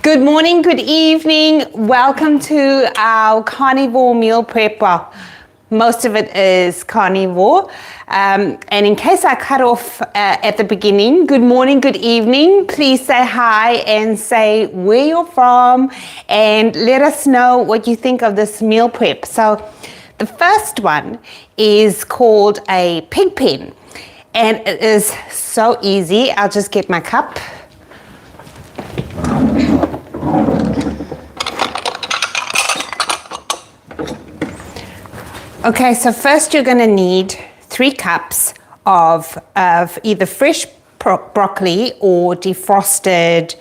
Good morning, good evening. Welcome to our carnivore meal prep. Well, most of it is carnivore. And in case I cut off at the beginning, good morning, good evening. Please say hi and say where you're from and let us know what you think of this meal prep. So the first one is called a pig pen. And it is so easy. I'll just get my cup. Okay, so first you're going to need 3 cups of either fresh broccoli or defrosted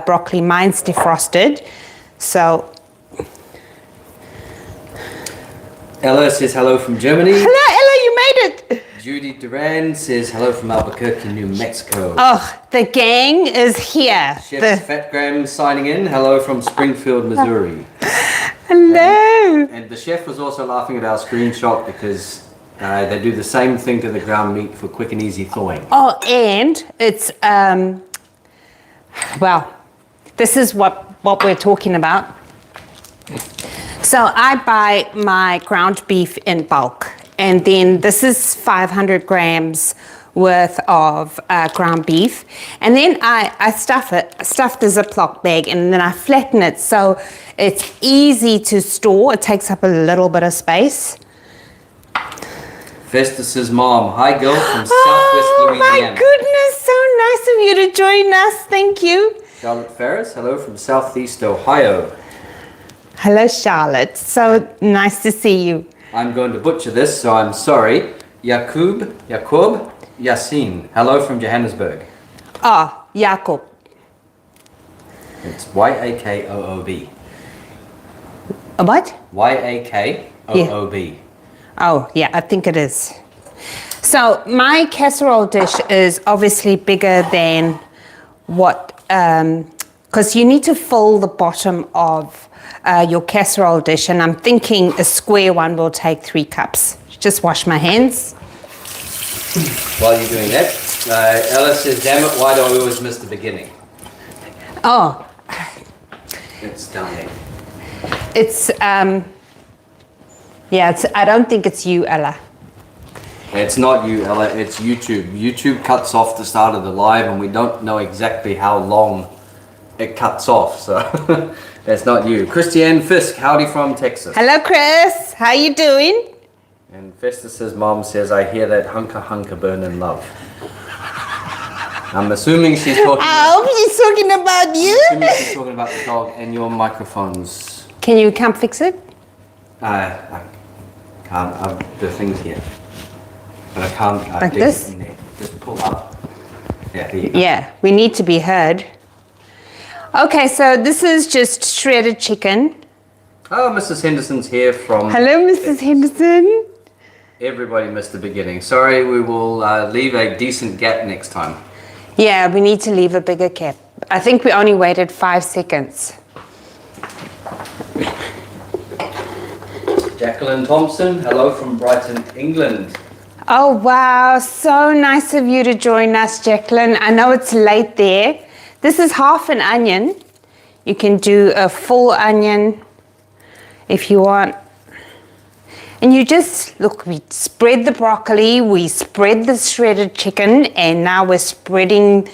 broccoli. Mine's defrosted. So Ella says hello from Germany. hello, Ella, you made it. Judy Duran says hello from Albuquerque, New Mexico. Oh, the gang is here. Chef Fat Graham signing in. Hello from Springfield, Missouri. Hello. And the chef was also laughing at our screenshot because they do the same thing to the ground meat for quick and easy thawing. Oh, and it's, well, this is what we're talking about. So I buy my ground beef in bulk, and then this is 500 grams worth of ground beef, and then I stuff the Ziploc bag, and then I flatten it so it's easy to store. It takes up a little bit of space. Festus's mom, hi girl from Southwest Louisiana. My goodness, so nice of you to join us. Thank you. Charlotte Ferris, hello from Southeast Ohio. Hello, Charlotte. So nice to see you. I'm going to butcher this, so I'm sorry. Yakub Yassin, hello from Johannesburg. Ah, Jakob. It's Yakoob. A what? Yakoob. Oh, yeah, I think it is. So my casserole dish is obviously bigger than what, because you need to fill the bottom of your casserole dish, and I'm thinking a square one will take 3 cups. Just wash my hands. While you're doing that, Ella says, damn it, why do I always miss the beginning? Oh. It's down there. It's, yeah, I don't think it's you, Ella. It's not you, Ella, it's YouTube. YouTube cuts off the start of the live and we don't know exactly how long it cuts off, so that's not you. Christiane Fisk, howdy from Texas. Hello, Chris. How you doing? And Festus's mom says, I hear that hunker burn in love. I'm assuming she's talking I hope she's talking about you. I'm assuming she's talking about the dog and your microphones. Can you come fix it? I can't. The thing's here. But I can't. Like this? In there. Just pull up. Yeah, there you go. Yeah, we need to be heard. Okay, so this is just shredded chicken. Oh, Mrs. Henderson's here from... Hello, Mrs. Henderson. Everybody missed the beginning. Sorry, we will leave a decent gap next time. Yeah, we need to leave a bigger gap. I think we only waited 5 seconds. Jacqueline Thompson, hello from Brighton, England. Oh, wow. So nice of you to join us, Jacqueline. I know it's late there. This is half an onion. You can do a full onion if you want. And you just, look, we spread the broccoli, we spread the shredded chicken, and now we're spreading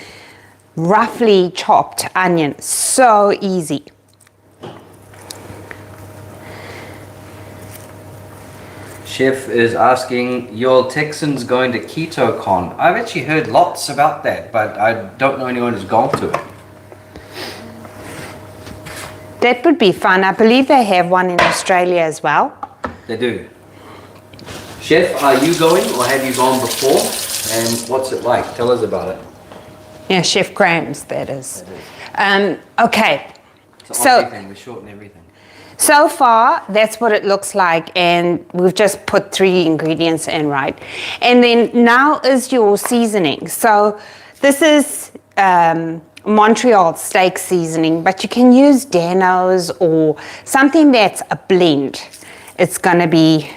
roughly chopped onion. So easy. Chef is asking, your Texans going to KetoCon? I've actually heard lots about that, but I don't know anyone who's gone to it. That would be fun. I believe they have one in Australia as well. They do. Chef, are you going or have you gone before? And what's it like? Tell us about it. Yeah, Chef Graham's, that is. Okay. It's an Aussie thing, we shorten everything. So far, that's what it looks like, and we've just put 3 ingredients in, right? And then now is your seasoning. So this is Montreal steak seasoning, but you can use Dano's or something that's a blend. It's going to be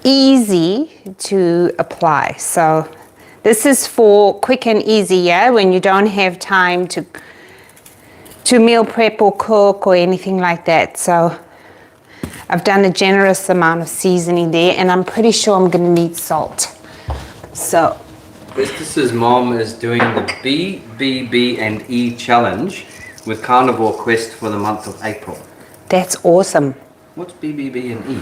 easy to apply. So this is for quick and easy, yeah, when you don't have time to to meal prep or cook or anything like that. So I've done a generous amount of seasoning there, and I'm pretty sure I'm going to need salt. So Christus's mom is doing the B, B, B and E challenge with Carnivore Quest for the month of April. that's awesome. What's B, B, B and E?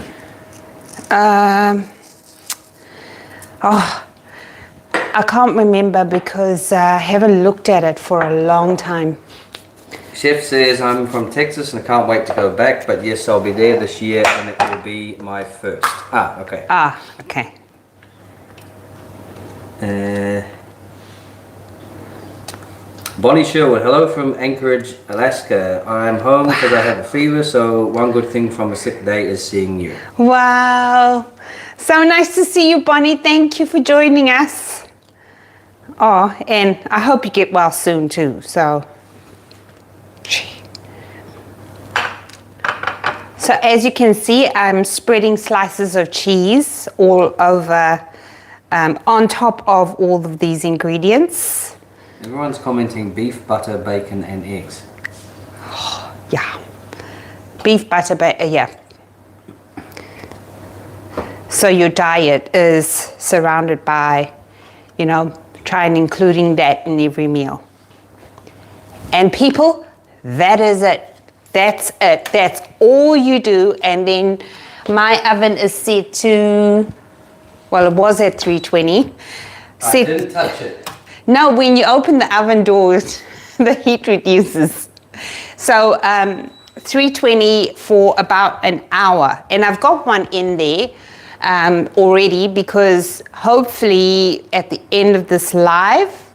I can't remember because I haven't looked at it for a long time. Chef says, I'm from Texas and I can't wait to go back, but yes, I'll be there this year and it will be my first. Ah, okay. Okay. Bonnie Sherwood, hello from Anchorage, Alaska. I'm home because I have a fever, so one good thing from a sick day is seeing you. Wow. So nice to see you, Bonnie. Thank you for joining us. Oh, and I hope you get well soon too. So as you can see, I'm spreading slices of cheese all over, on top of all of these ingredients. Everyone's commenting beef, butter, bacon and eggs. Yeah. Beef, butter, yeah. So your diet is surrounded by, try and including that in every meal. And people, that is it. That's it. That's all you do. And then my oven is set to, well, it was at 320. I didn't touch it. No, when you open the oven doors, the heat reduces. So 320 for about an hour. And I've got one in there already because hopefully at the end of this live,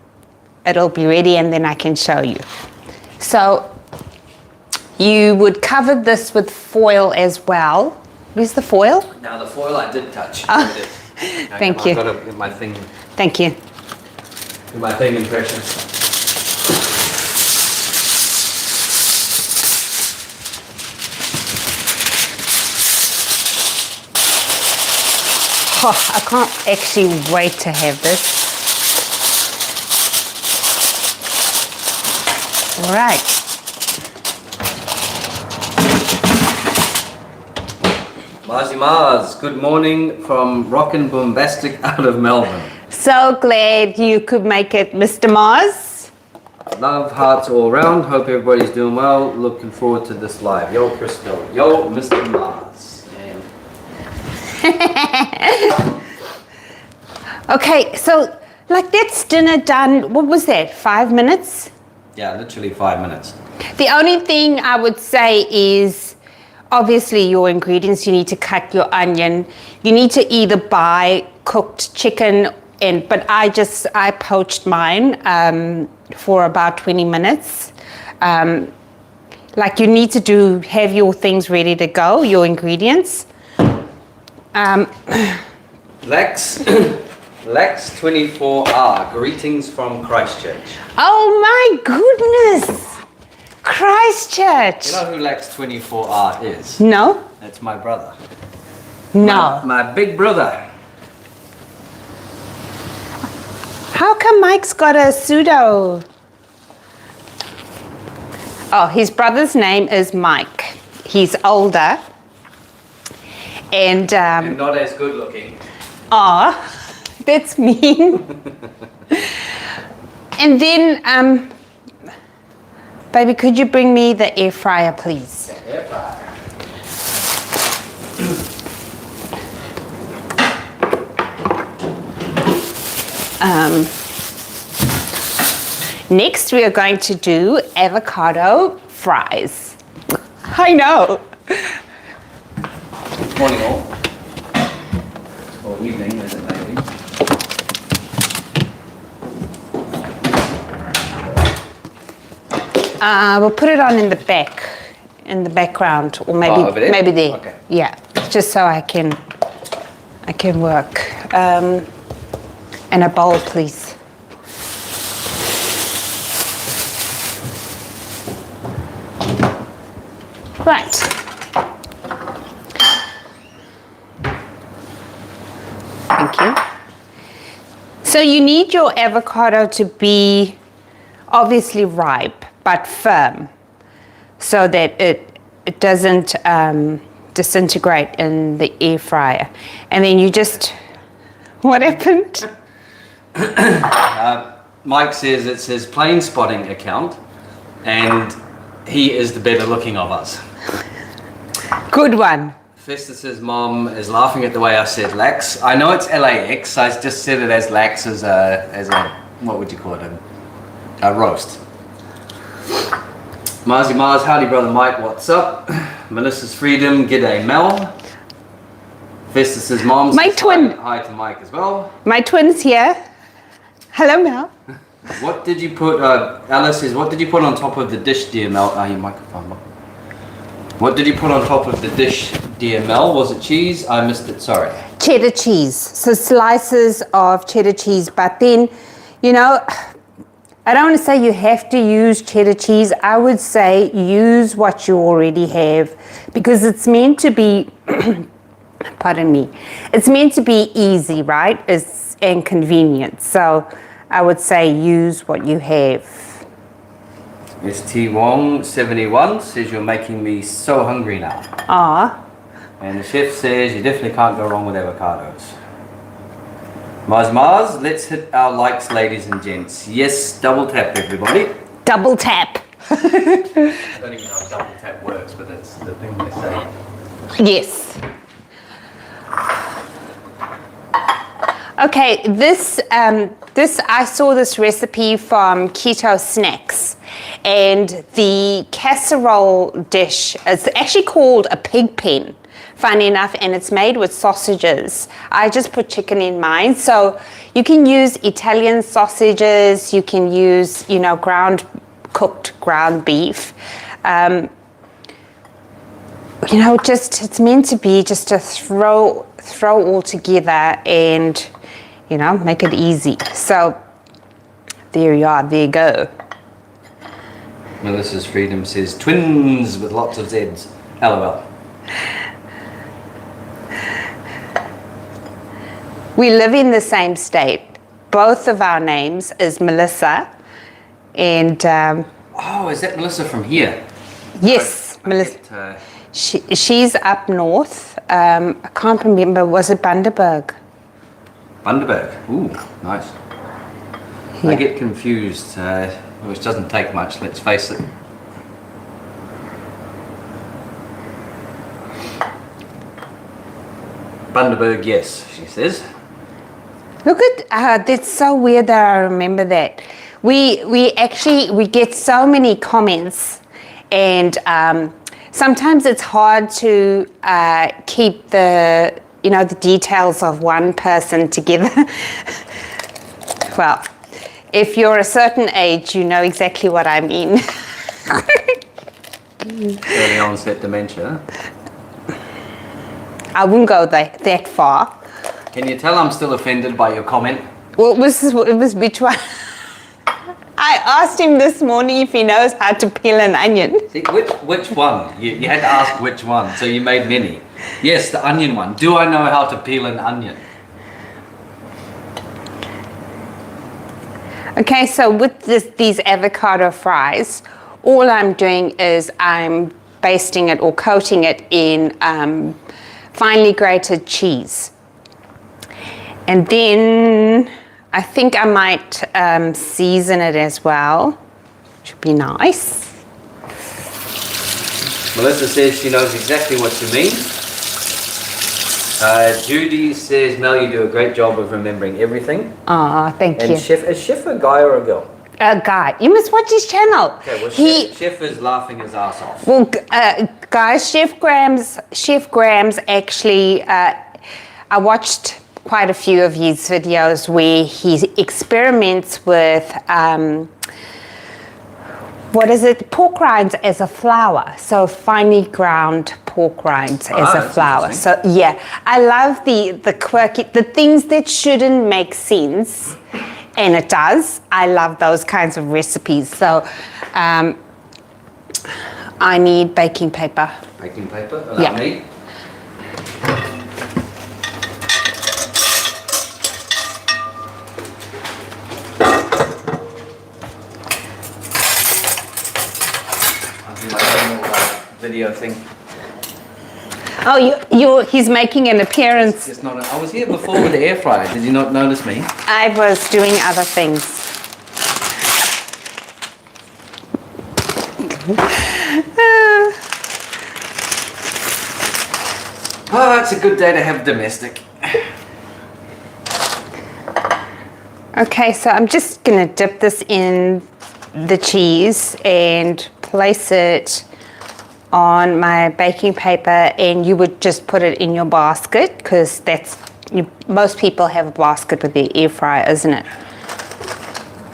it'll be ready and then I can show you. So you would cover this with foil as well. Where's the foil? Now the foil I did touch. Oh, thank you. I've got to get my thing. Thank you. Do my thing impression. Oh, I can't actually wait to have this. All right. Marzi Mars, good morning from Rockin' Bombastic out of Melbourne. So glad you could make it, Mr. Mars. Love, hearts all around. Hope everybody's doing well. Looking forward to this live. Yo, Crystal. Yo, Mr. Mars. Okay, so like that's dinner done. What was that? 5 minutes? Yeah, literally 5 minutes. The only thing I would say is obviously your ingredients. You need to cut your onion. You need to either buy cooked chicken, but I poached mine for about 20 minutes. Like you need to have your things ready to go, your ingredients. Lex 24R, greetings from Christchurch. Oh my goodness! Christchurch! You know who Lex 24R is? No? That's my brother. No. My big brother. How come Mike's got a pseudo? Oh, his brother's name is Mike. He's older. And not as good looking. Aw, that's mean. And then, baby, could you bring me the air fryer, please? The air fryer. Next, we are going to do avocado fries. I know. Morning all. Or evening, as it may be. We'll put it on in the background, or maybe over there? maybe there. Okay. Yeah, just so I can work. And a bowl, please. Right. Thank you. So you need your avocado to be obviously ripe, but firm. so that it doesn't disintegrate in the air fryer. And then you just, what happened? Mike says it's his plane spotting account, and he is the better looking of us. Good one. Festus's mom is laughing at the way I said lax. I know it's LAX. I just said it as lax as a what would you call it? A roast. Marzi Mars, howdy brother Mike, what's up? Melissa's Freedom, g'day Mel. Festus's mom My says twin. Hi to Mike as well. My twin's here. Hello, Mel. What did you put, Alice says, what did you put on top of the dish, dear Mel? Your microphone. What did you put on top of the dish, dear Mel? Was it cheese? I missed it, sorry. Cheddar cheese. So slices of cheddar cheese. But then, you know, I don't want to say you have to use cheddar cheese. I would say use what you already have, because it's meant to be, pardon me, it's meant to be easy, right? And convenient. So I would say use what you have. ST Wong 71 says you're making me so hungry now. Ah. And the chef says you definitely can't go wrong with avocados. Mars, let's hit our likes, ladies and gents. Yes, double tap everybody. Double tap. I don't even know if double tap works, but that's the thing they say. Yes. Okay, this I saw this recipe from Keto Snacks, and the casserole dish is actually called a pig pen, funny enough, and it's made with sausages. I just put chicken in mine, so you can use Italian sausages, you can use, you know, cooked ground beef. You know, just it's meant to be just to throw all together and, you know, make it easy. So there you are, there you go. Melissa's Freedom says twins with lots of Z's. LOL. We live in the same state. Both of our names is Melissa, and Oh, is that Melissa from here? yes, Melissa. She's up north. I can't remember. Was it Bundaberg? Bundaberg. Ooh, nice. Yeah. I get confused, which doesn't take much, let's face it. Bundaberg, yes, she says. Look at that's so weird that I remember that. We actually get so many comments, and sometimes it's hard to keep the details of one person together. Well, if you're a certain age, you know exactly what I mean. Early onset dementia. I wouldn't go that far. Can you tell I'm still offended by your comment? Well, it was which one? I asked him this morning if he knows how to peel an onion. See, which one? You had to ask which one, so you made many. Yes, the onion one. Do I know how to peel an onion? Okay, so with these avocado fries, all I'm doing is I'm basting it or coating it in finely grated cheese. And then I think I might season it as well, which would be nice. Melissa says she knows exactly what you mean. Judy says, Mel, you do a great job of remembering everything. Oh, thank you. And Chef, is Chef a guy or a girl? A guy. You must watch his channel. Okay, well, Chef is laughing his ass off. Well, guys, Chef Graham's actually, I watched quite a few of his videos where he experiments with, pork rinds as a flour. So finely ground pork rinds as a flour. So yeah, I love the quirky, the things that shouldn't make sense, and it does. I love those kinds of recipes. So I need baking paper. Baking paper? Yeah. Me? do my normal video thing. Oh, he's making an appearance. It's not. I was here before with the air fryer. Did you not notice me? I was doing other things. Oh, it's a good day to have domestic. Okay, so I'm just gonna dip this in the cheese and place it on my baking paper, and you would just put it in your basket because most people have a basket with their air fryer, isn't it?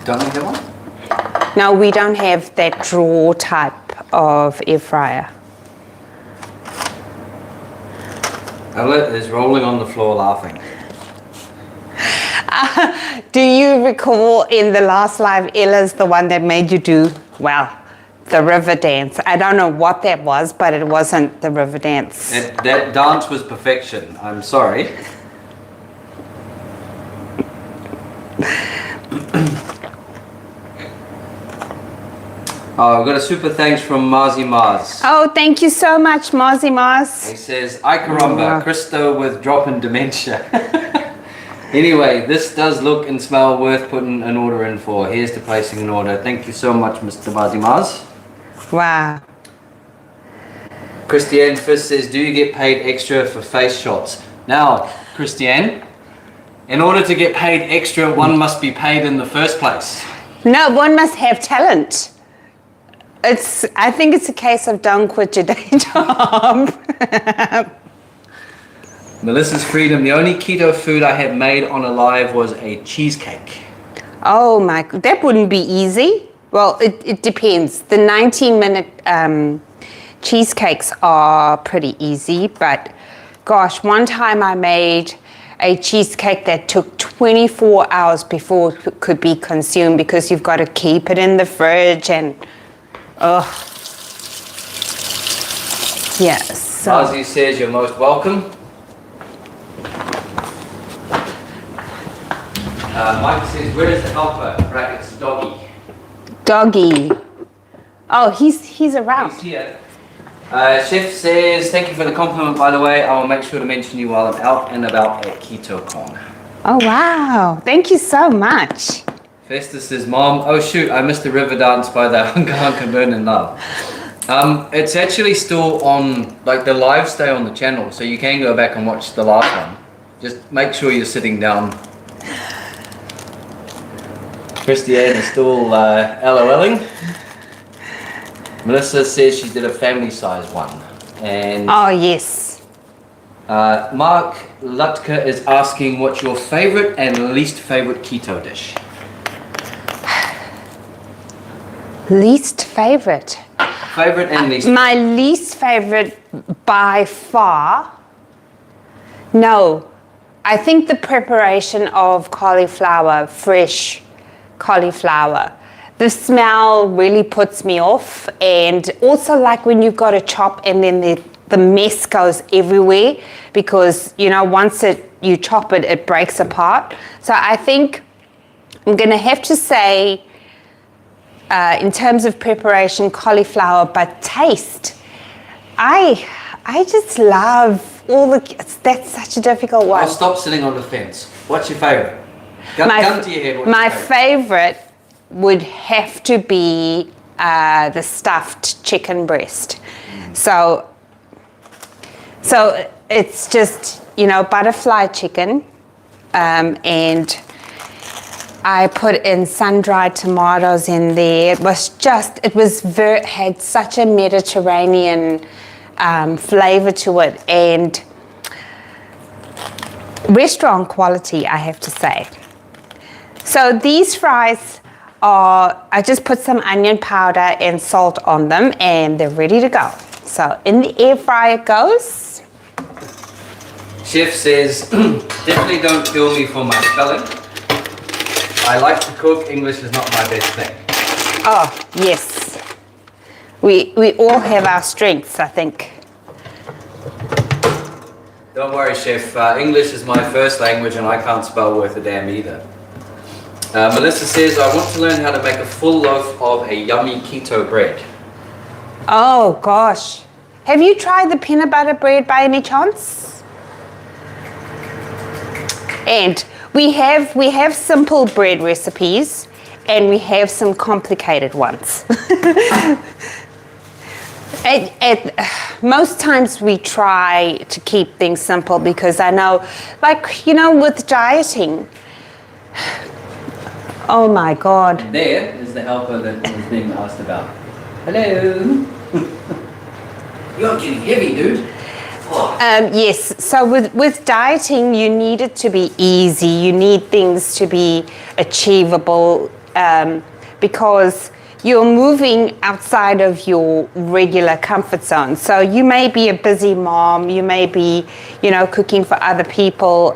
Don't you have one? No, we don't have that drawer type of air fryer. Ella is rolling on the floor laughing. Do you recall in the last live, Ella's the one that made you do, well, the river dance? I don't know what that was, but it wasn't the river dance. That dance was perfection. I'm sorry. Oh, I've got a super thanks from Marzi Mars. Oh, thank you so much, Marzi Mars. He says, "Ay caramba, Christo with drop in dementia." Anyway, this does look and smell worth putting an order in for. Here's to placing an order. Thank you so much, Mr. Marzi Mars. Wow. Christiane Fist says, "Do you get paid extra for face shots?" Now, Christiane, in order to get paid extra, one must be paid in the first place. No, one must have talent. I think it's a case of don't quit your day job. Melissa's Freedom, the only keto food I had made on a live was a cheesecake. Oh my, that wouldn't be easy. Well, it depends. The 19-minute cheesecakes are pretty easy, but gosh, one time I made a cheesecake that took 24 hours before it could be consumed because you've got to keep it in the fridge and yes. So. Ozzy says you're most welcome. Mike says, where is the helper? Brackets, doggy. Doggy. Oh, he's around. He's here. Chef says, thank you for the compliment, by the way. I will make sure to mention you while I'm out and about at KetoCon. Oh, wow. Thank you so much. Festus says, Mom, oh shoot, I missed the river dance by the Hunka Hunka Burn in Love. It's actually still on, like the live stay on the channel, so you can go back and watch the last one. Just make sure you're sitting down. Christiane is still LOLing. Melissa says she did a family size one. And oh, yes. Mark Lutka is asking what's your favorite and least favorite keto dish? Least favorite? Favorite and least My least favorite by far? No. I think the preparation of cauliflower, fresh cauliflower, the smell really puts me off, and also like when you've got to chop and then the mess goes everywhere because once you chop it, it breaks apart. So I think I'm gonna have to say in terms of preparation, cauliflower, but taste, I just love all that's such a difficult one. I'll stop sitting on the fence. What's your favorite? Gun to your head. My favorite would have to be the stuffed chicken breast. So it's just butterfly chicken, and I put in sun-dried tomatoes in there. It had such a Mediterranean flavor to it, and restaurant quality, I have to say. So these fries I just put some onion powder and salt on them, and they're ready to go. So in the air fryer it goes. Chef says, definitely don't kill me for my spelling. I like to cook. English is not my best thing. Oh, yes. We all have our strengths, I think. Don't worry, Chef. English is my first language and I can't spell worth a damn either. Melissa says, I want to learn how to make a full loaf of a yummy keto bread. Oh gosh. Have you tried the peanut butter bread by any chance? And we have simple bread recipes and we have some complicated ones. Most times we try to keep things simple because I know, like, you know, with dieting, oh my God. There is the helper that was being asked about. Hello. You're getting heavy, dude. Oh. Yes, so with dieting, you need it to be easy. You need things to be achievable because you're moving outside of your regular comfort zone. So you may be a busy mom, you may be, you know, cooking for other people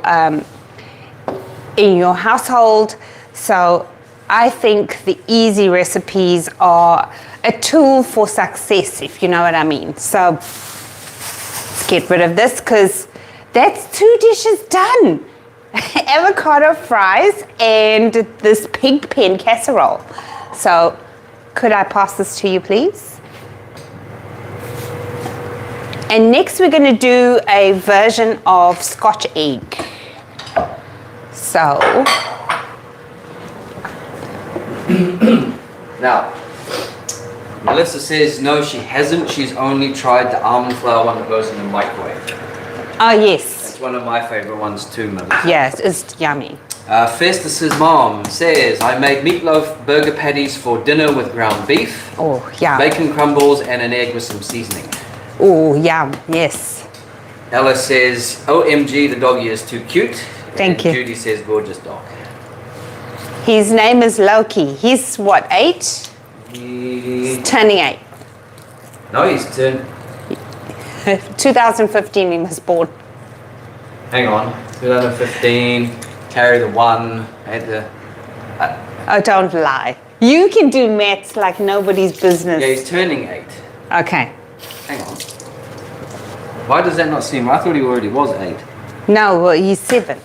in your household. So I think the easy recipes are a tool for success, if you know what I mean. So let's get rid of this because that's 2 dishes done. Avocado fries and this pig pen casserole. So could I pass this to you, please? And next we're going to do a version of Scotch egg. So Now, Melissa says no, she hasn't. She's only tried the almond flour one that goes in the microwave. oh yes, It's one of my favorite ones too, Melissa. yes, it's yummy. Festus's mom says, I made meatloaf burger patties for dinner with ground beef, Oh yum. bacon crumbles, and an egg with some seasoning. Oh yum. Yes. Ella says, OMG, the doggy is too cute. Thank And you. Judy says, gorgeous dog. His name is Loki. He's what, 8? He... Turning 8. No, he's turned... 2015 he was born. Hang on. 2015. Carry the 1. Had the... Oh, don't lie. You can do maths like nobody's business. Yeah, he's turning 8. Okay. Hang on. Why does that not seem... I thought he already was 8. No, well, he's 7.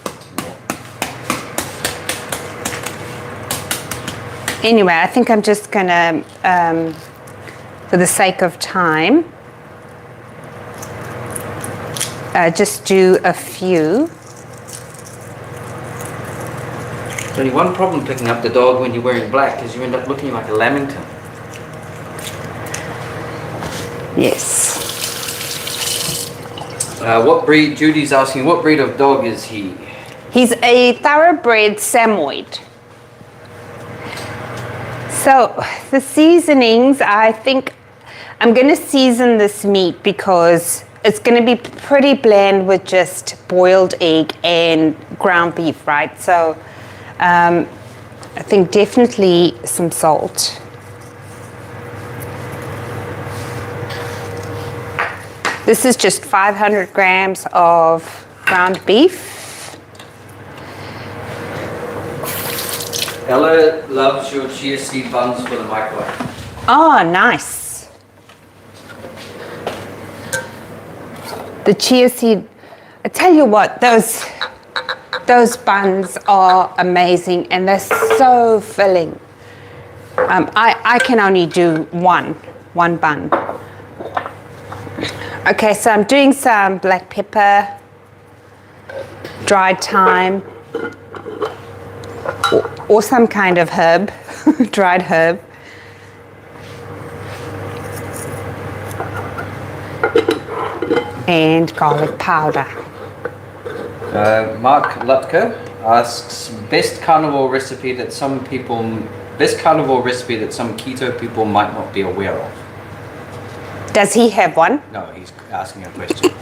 Anyway, I think I'm just gonna, for the sake of time, just do a few. There's only one problem picking up the dog when you're wearing black is you end up looking like a lamington. Yes. What breed... Judy's asking, what breed of dog is he? He's a thoroughbred Samoyed. So the seasonings, I think I'm going to season this meat because it's going to be pretty bland with just boiled egg and ground beef, right? So I think definitely some salt. This is just 500 grams of ground beef. Ella loves your chia seed buns for the microwave. Oh, nice. The chia seed, I tell you what, those buns are amazing and they're so filling. I can only do one bun. Okay, so I'm doing some black pepper, dried thyme, or some kind of herb, dried herb. And garlic powder. Mark Lutker asks, best carnivore recipe that some keto people might not be aware of. Does he have one? No, he's asking a question.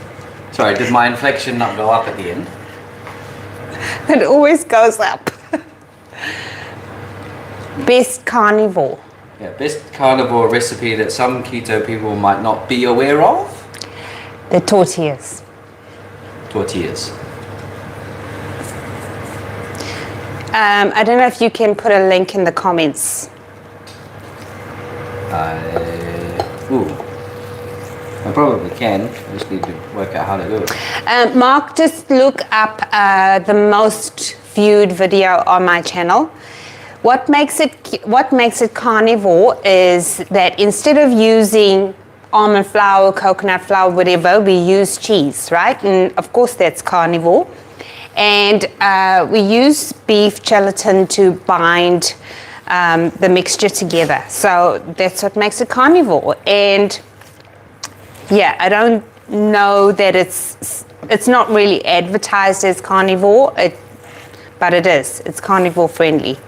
Sorry, did my inflection not go up at the end? It always goes up. Best carnivore. Yeah, best carnivore recipe that some keto people might not be aware of? The tortillas. Tortillas. I don't know if you can put a link in the comments. I probably can. I just need to work out how to do it. Mark, just look up the most viewed video on my channel. What makes it carnivore is that instead of using almond flour, coconut flour, whatever, we use cheese, right? And of course that's carnivore. And we use beef gelatin to bind the mixture together. So that's what makes it carnivore. And yeah, I don't know that it's not really advertised as carnivore, but it is. It's carnivore friendly.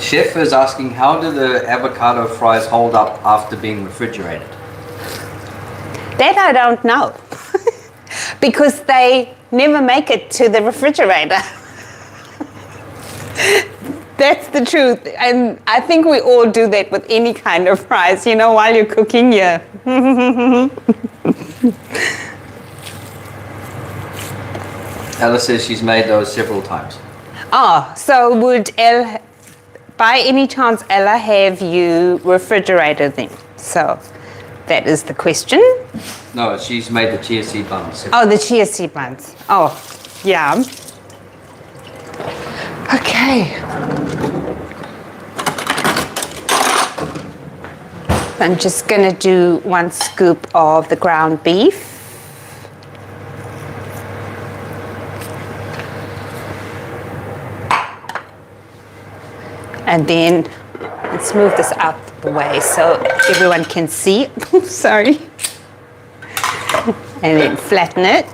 Chef is asking, how do the avocado fries hold up after being refrigerated? That I don't know. Because they never make it to the refrigerator. That's the truth. And I think we all do that with any kind of fries, while you're cooking, yeah. Ella says she's made those several times. Oh, so would by any chance Ella have you refrigerated them? So that is the question. No, she's made the chia seed buns. Oh, the chia seed buns. Oh, yeah. Okay. I'm just gonna do 1 scoop of the ground beef. And then let's move this out the way so everyone can see. Sorry. And then flatten it.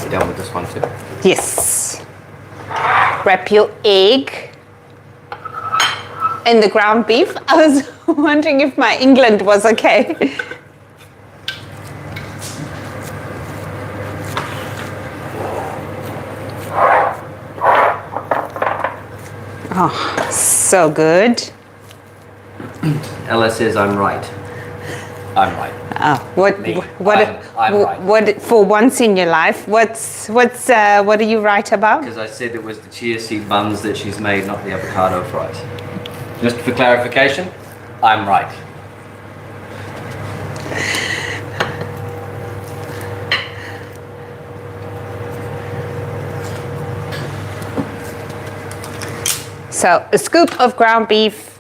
You done with this one too? Yes. Wrap your egg in the ground beef. I was wondering if my England was okay. Oh, so good. Ella says I'm right. I'm right. Oh, what I'm right. what for once in your life? What are you right about? Because I said it was the chia seed buns that she's made, not the avocado fries. Just for clarification, I'm right. So a scoop of ground beef,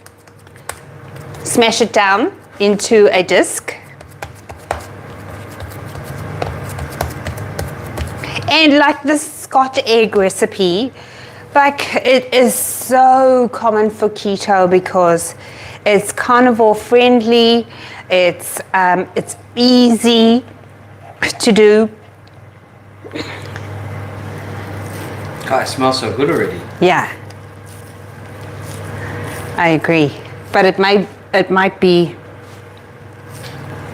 smash it down into a disc. And like this Scotch egg recipe, like it is so common for keto because it's carnivore friendly, it's easy to do. God, it smells so good already. Yeah. I agree, but it might be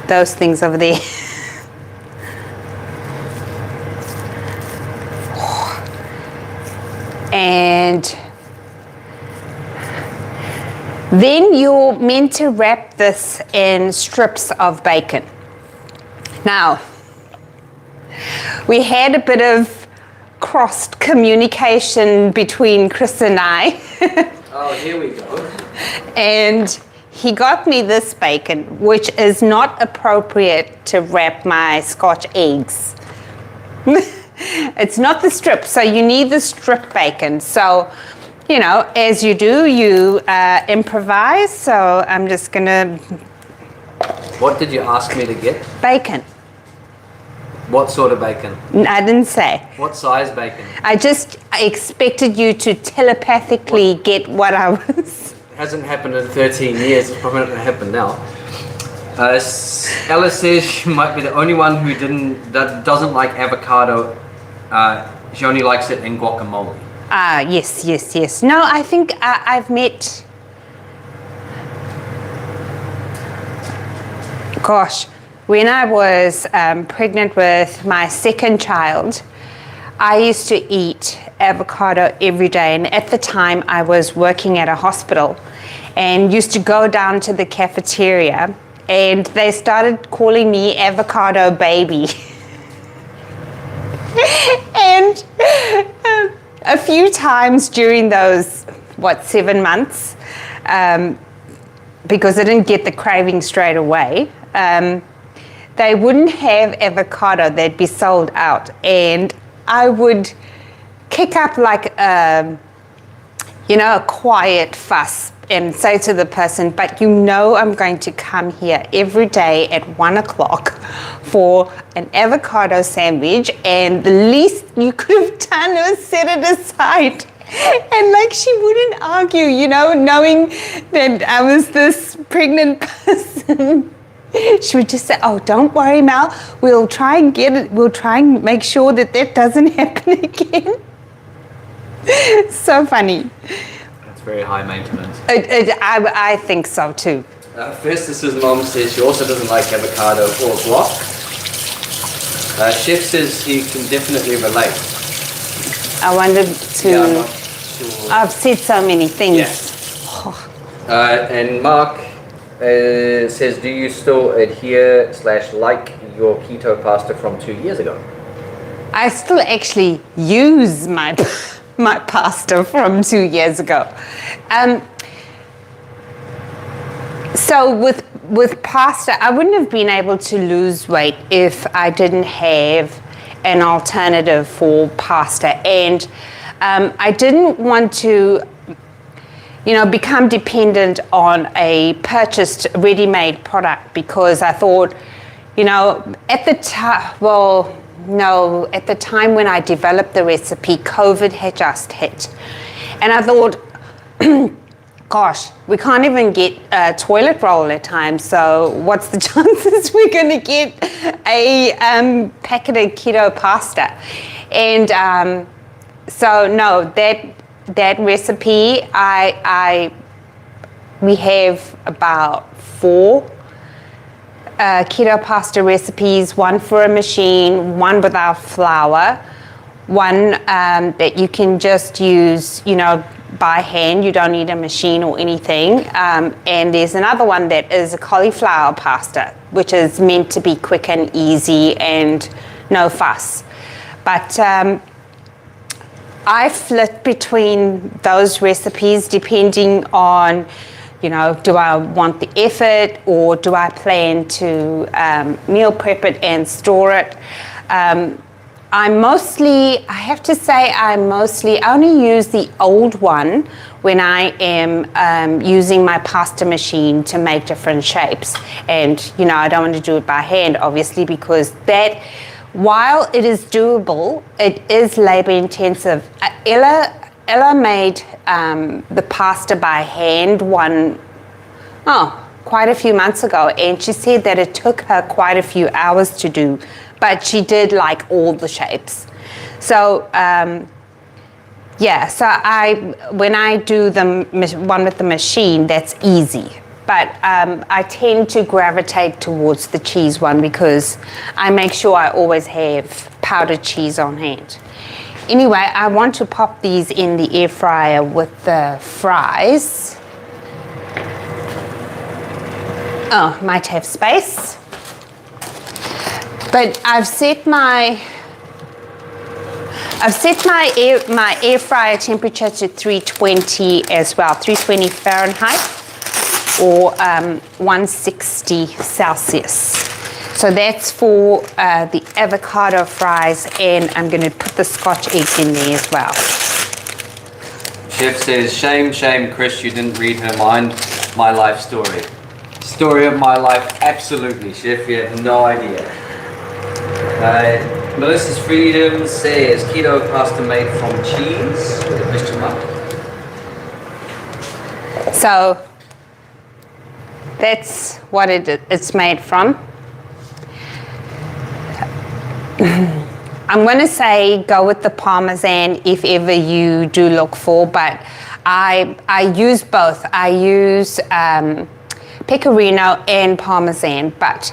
those things over there. And then you're meant to wrap this in strips of bacon. Now, we had a bit of crossed communication between Chris and I. Oh, here we go. And he got me this bacon, which is not appropriate to wrap my Scotch eggs. It's not the strip, so you need the strip bacon. So, as you do, you improvise. So I'm just gonna... What did you ask me to get? Bacon. What sort of bacon? I didn't say. What size bacon? I expected you to telepathically get what I was. Hasn't happened in 13 years. It's probably not going to happen now. Ella says she might be the only one that doesn't like avocado. She only likes it in guacamole. Yes. No, I think I've met... Gosh, when I was pregnant with my second child, I used to eat avocado every day. And at the time, I was working at a hospital and used to go down to the cafeteria, and they started calling me avocado baby. And a few times during those, 7 months, because I didn't get the craving straight away, they wouldn't have avocado, they'd be sold out. And I would kick up like a quiet fuss and say to the person, but I'm going to come here every day at 1 o'clock for an avocado sandwich, and the least you could have done was set it aside. And like she wouldn't argue, knowing that I was this pregnant person. She would just say, oh, don't worry, Mel. We'll try and get it. We'll try and make sure that doesn't happen again. So funny. That's very high maintenance. I think so too. Festus's mom says she also doesn't like avocado or guac. Chef says he can definitely relate. I wanted to... Yeah, I'm not sure. I've said so many things. Yeah. And Mark says, do you still adhere / like your keto pasta from 2 years ago? I still actually use my pasta from 2 years ago. So with pasta, I wouldn't have been able to lose weight if I didn't have an alternative for pasta. And I didn't want to become dependent on a purchased ready-made product, because I thought, at the time when I developed the recipe, COVID had just hit. And I thought, gosh, we can't even get a toilet roll at times, so what's the chances we're going to get a packet of keto pasta? And so no, that recipe, we have about 4 keto pasta recipes, one for a machine, one without flour, one that you can just use, by hand. You don't need a machine or anything. And there's another one that is a cauliflower pasta, which is meant to be quick and easy and no fuss. But I flip between those recipes depending on, do I want the effort, or do I plan to meal prep it and store it? I have to say, I mostly only use the old one when I am using my pasta machine to make different shapes. And, I don't want to do it by hand, obviously, because that, while it is doable, it is labor intensive. Ella made the pasta by hand quite a few months ago, and she said that it took her quite a few hours to do, but she did like all the shapes. So when I do the one with the machine, that's easy. But I tend to gravitate towards the cheese one because I make sure I always have powdered cheese on hand. Anyway, I want to pop these in the air fryer with the fries. Oh, might have space. But I've set my air fryer temperature to 320 as well, 320 Fahrenheit or 160 Celsius. So that's for the avocado fries, and I'm going to put the Scotch eggs in there as well. Chef says, shame, Chris, you didn't read her my life story. Story of my life, absolutely, Chef, you have no idea. Melissa's Freedom says, keto pasta made from cheese, with a question mark. So that's what it's made from. I'm going to say go with the Parmesan if ever you do look for, but I use both. I use Pecorino and Parmesan, but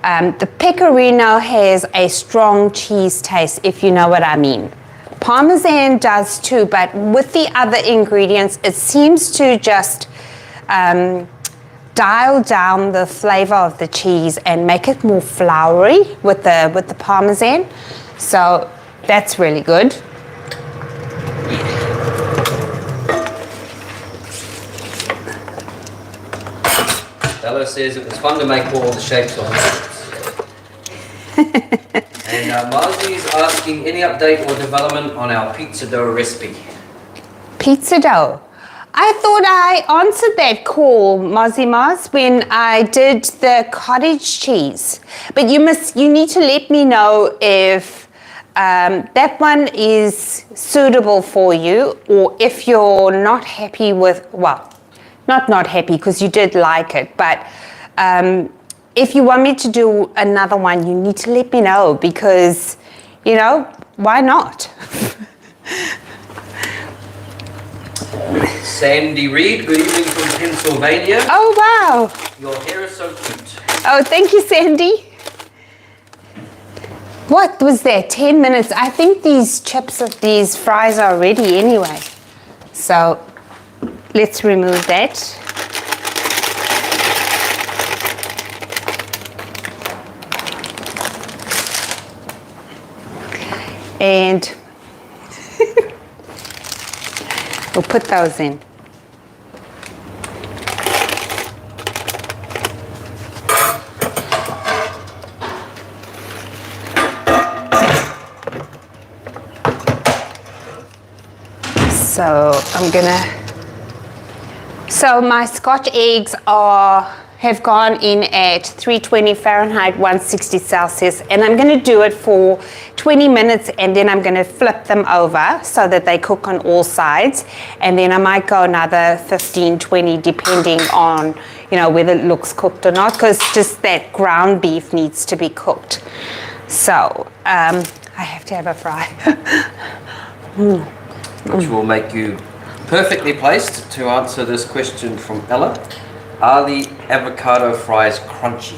the Pecorino has a strong cheese taste, if you know what I mean. Parmesan does too, but with the other ingredients, it seems to just dial down the flavor of the cheese and make it more floury with the Parmesan. So that's really good. Bella says it was fun to make all the shapes on it. And Marzi is asking any update or development on our pizza dough recipe. Pizza dough. I thought I answered that call, Mozzie Moz, when I did the cottage cheese. But you need to let me know if that one is suitable for you, or if you're not happy with, well, not happy because you did like it, but if you want me to do another one, you need to let me know because, you know, why not? Sandy Reed, good evening from Pennsylvania. Oh, wow. Your hair is so cute. Oh, thank you, Sandy. What was that? 10 minutes. I think these these fries are ready anyway. So let's remove that. And we'll put those in. So so my Scotch eggs have gone in at 320 Fahrenheit, 160 Celsius, and I'm going to do it for 20 minutes, and then I'm going to flip them over so that they cook on all sides, and then I might go another 15, 20, depending on, you know, whether it looks cooked or not, because just that ground beef needs to be cooked. So I have to have a fry. Which will make you perfectly placed to answer this question from Ella. Are the avocado fries crunchy?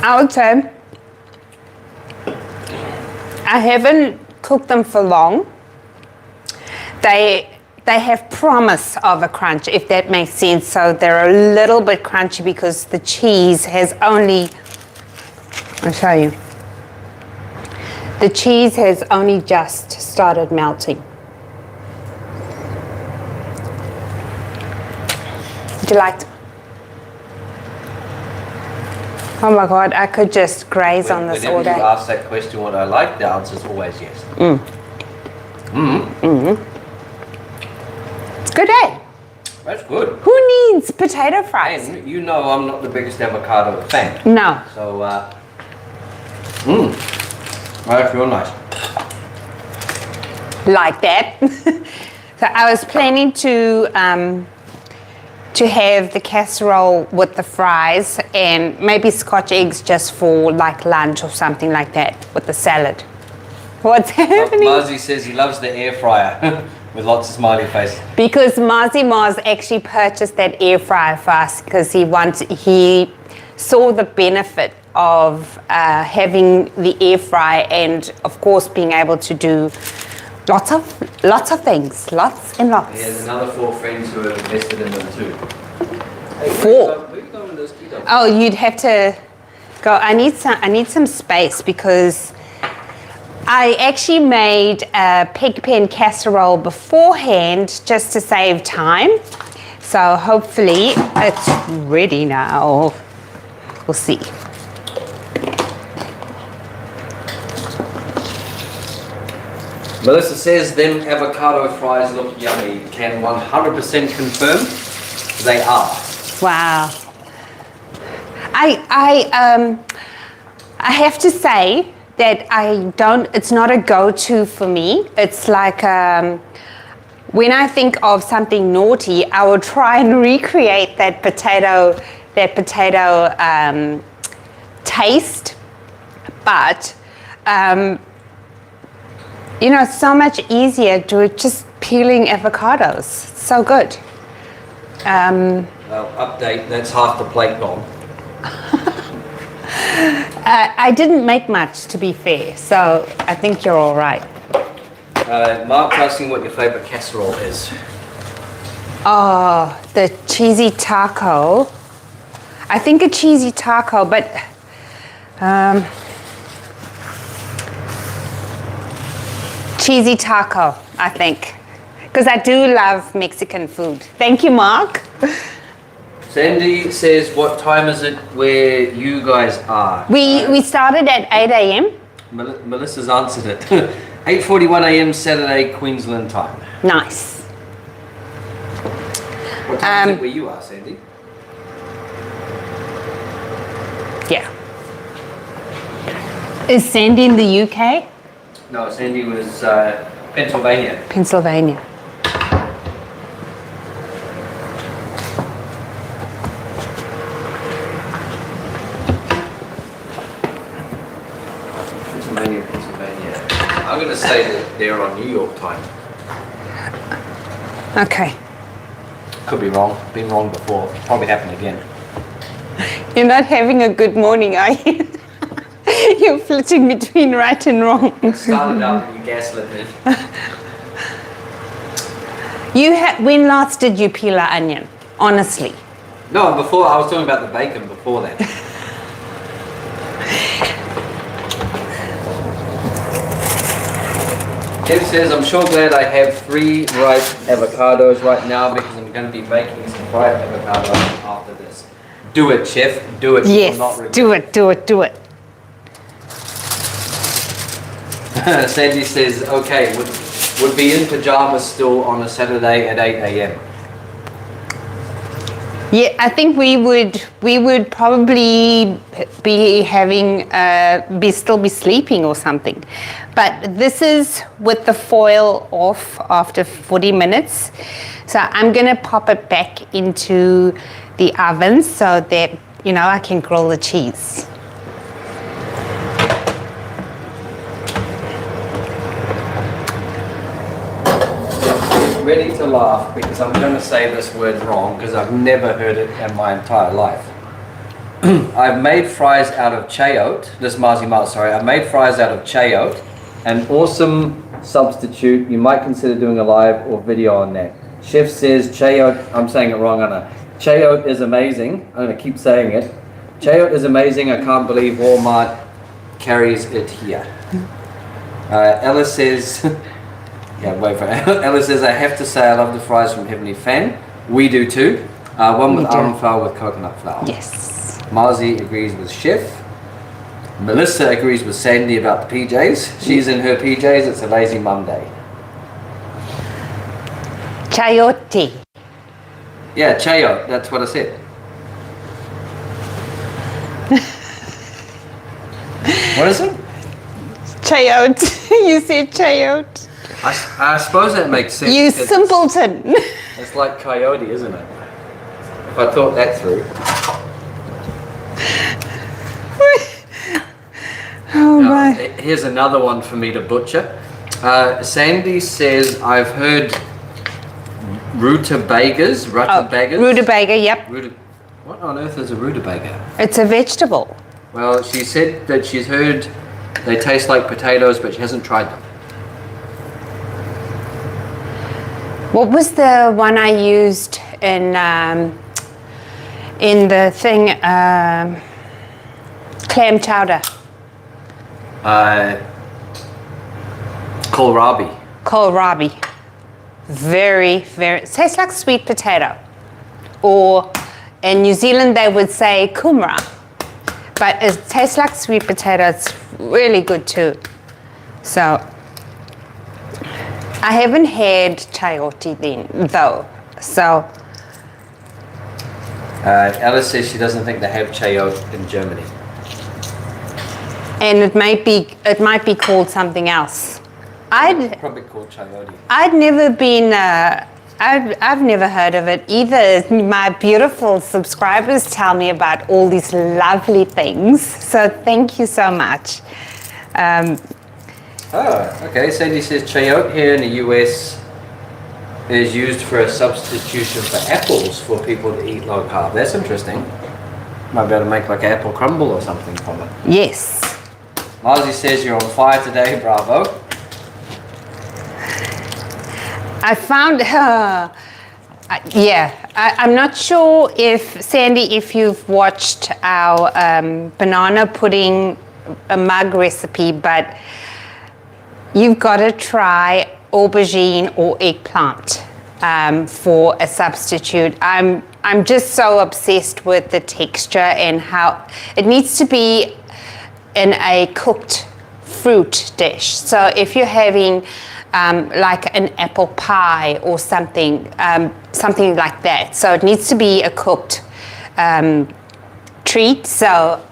I would say I haven't cooked them for long. They have promise of a crunch, if that makes sense. So they're a little bit crunchy because the cheese has only, I'll show you. The cheese has only just started melting. Would you like to? Oh my God, I could just graze on this all day. Whenever you ask that question, what I like, the answer is always yes. It's good, eh? That's good. Who needs potato fries? And you know I'm not the biggest avocado fan. No. So, that's real nice. Like that. So I was planning to have the casserole with the fries and maybe Scotch eggs just for like lunch or something like that with the salad. What's happening? Marzi says he loves the air fryer with lots of smiley faces. Because Marzi Mars actually purchased that air fryer for us because he saw the benefit of having the air fryer and of course being able to do lots of things, lots and lots. He has another 4 friends who have invested in them too. Hey, 4? Where you going with this keto? Oh, you'd have to go. I need some space because I actually made a pig pen casserole beforehand just to save time. So hopefully it's ready now. We'll see. Melissa says them avocado fries look yummy. Can 100% confirm they are. Wow. I have to say that it's not a go-to for me. It's like when I think of something naughty, I will try and recreate that potato taste, but you know, it's so much easier to just peeling avocados. It's so good. Well, update, that's half the plate gone. I didn't make much, to be fair, so I think you're all right. Mark's asking what your favourite casserole is. Oh, the cheesy taco. I think a cheesy taco, but cheesy taco, I think. Because I do love Mexican food. Thank you, Mark. Sandy says, what time is it where you guys are? We started at 8 a.m. Melissa's answered it. 8:41 a.m. Saturday, Queensland time. Nice. What time is it where you are, Sandy? Yeah. Is Sandy in the UK? No, Sandy was Pennsylvania. Pennsylvania. Pennsylvania. I'm going to say that they're on New York time. Okay. Could be wrong. Been wrong before. Probably happen again. You're not having a good morning, are you? You're flitting between right and wrong. Started out and you gaslit me. When last did you peel an onion? Honestly. No, before I was talking about the bacon before that. Kev says, I'm sure glad I have 3 ripe avocados right now because I'm going to be making some fried avocado after this. Do it, chef. Do it. Yes, do it. Sandy says, okay, would be in pajamas still on a Saturday at 8 a.m. Yeah, I think we would probably be having still be sleeping or something. But this is with the foil off after 40 minutes. So I'm gonna pop it back into the oven so that, you know, I can grill the cheese. Ready to laugh because I'm going to say this word wrong because I've never heard it in my entire life. I've made fries out of chayote. This is Marzi Mars, sorry. I've made fries out of chayote. An awesome substitute. You might consider doing a live or video on that. Chef says chayote. I'm saying it wrong, Anna. Chayote is amazing. I'm going to keep saying it. Chayote is amazing. I can't believe Walmart carries it here. Ella says... Yeah, wait for it. Ella says, I have to say I love the fries from Heavenly Fan. We do too. One with almond flour with coconut flour. Yes. Marzi agrees with Chef. Melissa agrees with Sandy about the PJs. She's in her PJs. It's a lazy mum day. Chayote. Yeah, chayote. That's what I said. What is it? Chayote. You said chayote. I suppose that makes sense. You simpleton. It's like coyote, isn't it? If I thought that through. Oh now, my. Here's another one for me to butcher. Sandy says, I've heard rutabagas. Rutabaga, yep. What on earth is a rutabaga? It's a vegetable. Well, she said that she's heard they taste like potatoes, but she hasn't tried them. What was the one I used in the thing, clam chowder? Kohlrabi. Kohlrabi. Very, very, it tastes like sweet potato. Or in New Zealand they would say kumara. But it tastes like sweet potato. It's really good too. So, I haven't had chayote then, though. So, Alice says she doesn't think they have chayote in Germany. and it might be called something else. Probably called chayote. I'd never been. I've never heard of it either. My beautiful subscribers tell me about all these lovely things. So thank you so much. Okay. Sandy says chayote here in the US is used for a substitution for apples for people to eat low carb. That's interesting. Might be able to make like an apple crumble or something from it. Yes. Marzi says you're on fire today. Bravo. I found her. I'm not sure if Sandy, if you've watched our banana pudding mug recipe, but you've got to try aubergine or eggplant. for a substitute. I'm just so obsessed with the texture and how it needs to be in a cooked fruit dish. So if you're having like an apple pie or something, something like that. So it needs to be a cooked treat. So,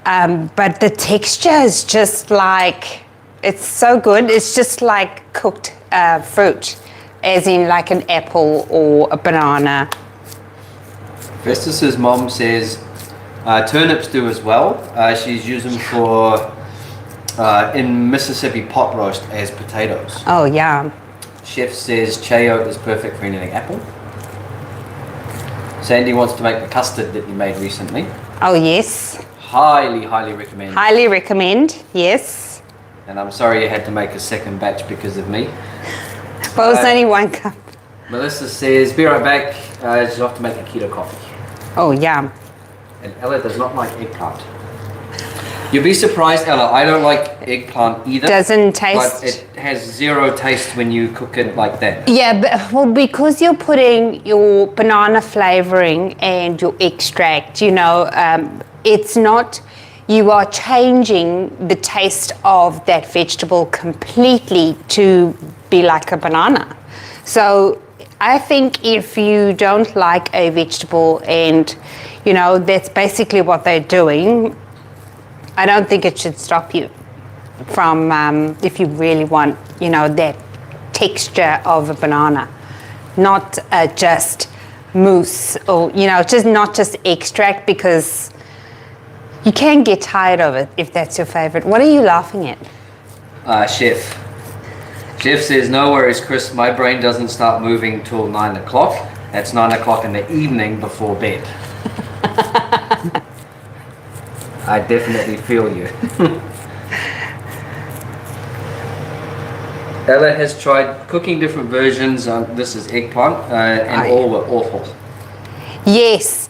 but the texture is just like, it's so good. It's just like cooked fruit, as in like an apple or a banana. Festus's mom says turnips do as well. She's used them for in Mississippi pot roast as potatoes. Oh, yeah. Chef says chayo is perfect for anything apple. Sandy wants to make the custard that you made recently. Oh, yes. Highly, highly recommend. Highly recommend, yes. And I'm sorry you had to make a second batch because of me. Well, it's only 1 cup. Melissa says, be right back. She's off to make a keto coffee. Oh, yeah. And Ella does not like eggplant. You'll be surprised, Ella, I don't like eggplant either. Doesn't taste. But it has zero taste when you cook it like that. Yeah, but, well, because you're putting your banana flavoring and your extract, you know, it's not, you are changing the taste of that vegetable completely to be like a banana. So I think if you don't like a vegetable and, you know, that's basically what they're doing, I don't think it should stop you from, if you really want, you know, that texture of a banana, not just mousse or, you know, just not just extract, because you can get tired of it if that's your favorite. What are you laughing at? Chef. Chef says, no worries, Chris, my brain doesn't start moving till 9 o'clock. That's 9 o'clock in the evening before bed. I definitely feel you. Ella has tried cooking different versions. This is eggplant, and all were awful. Yes.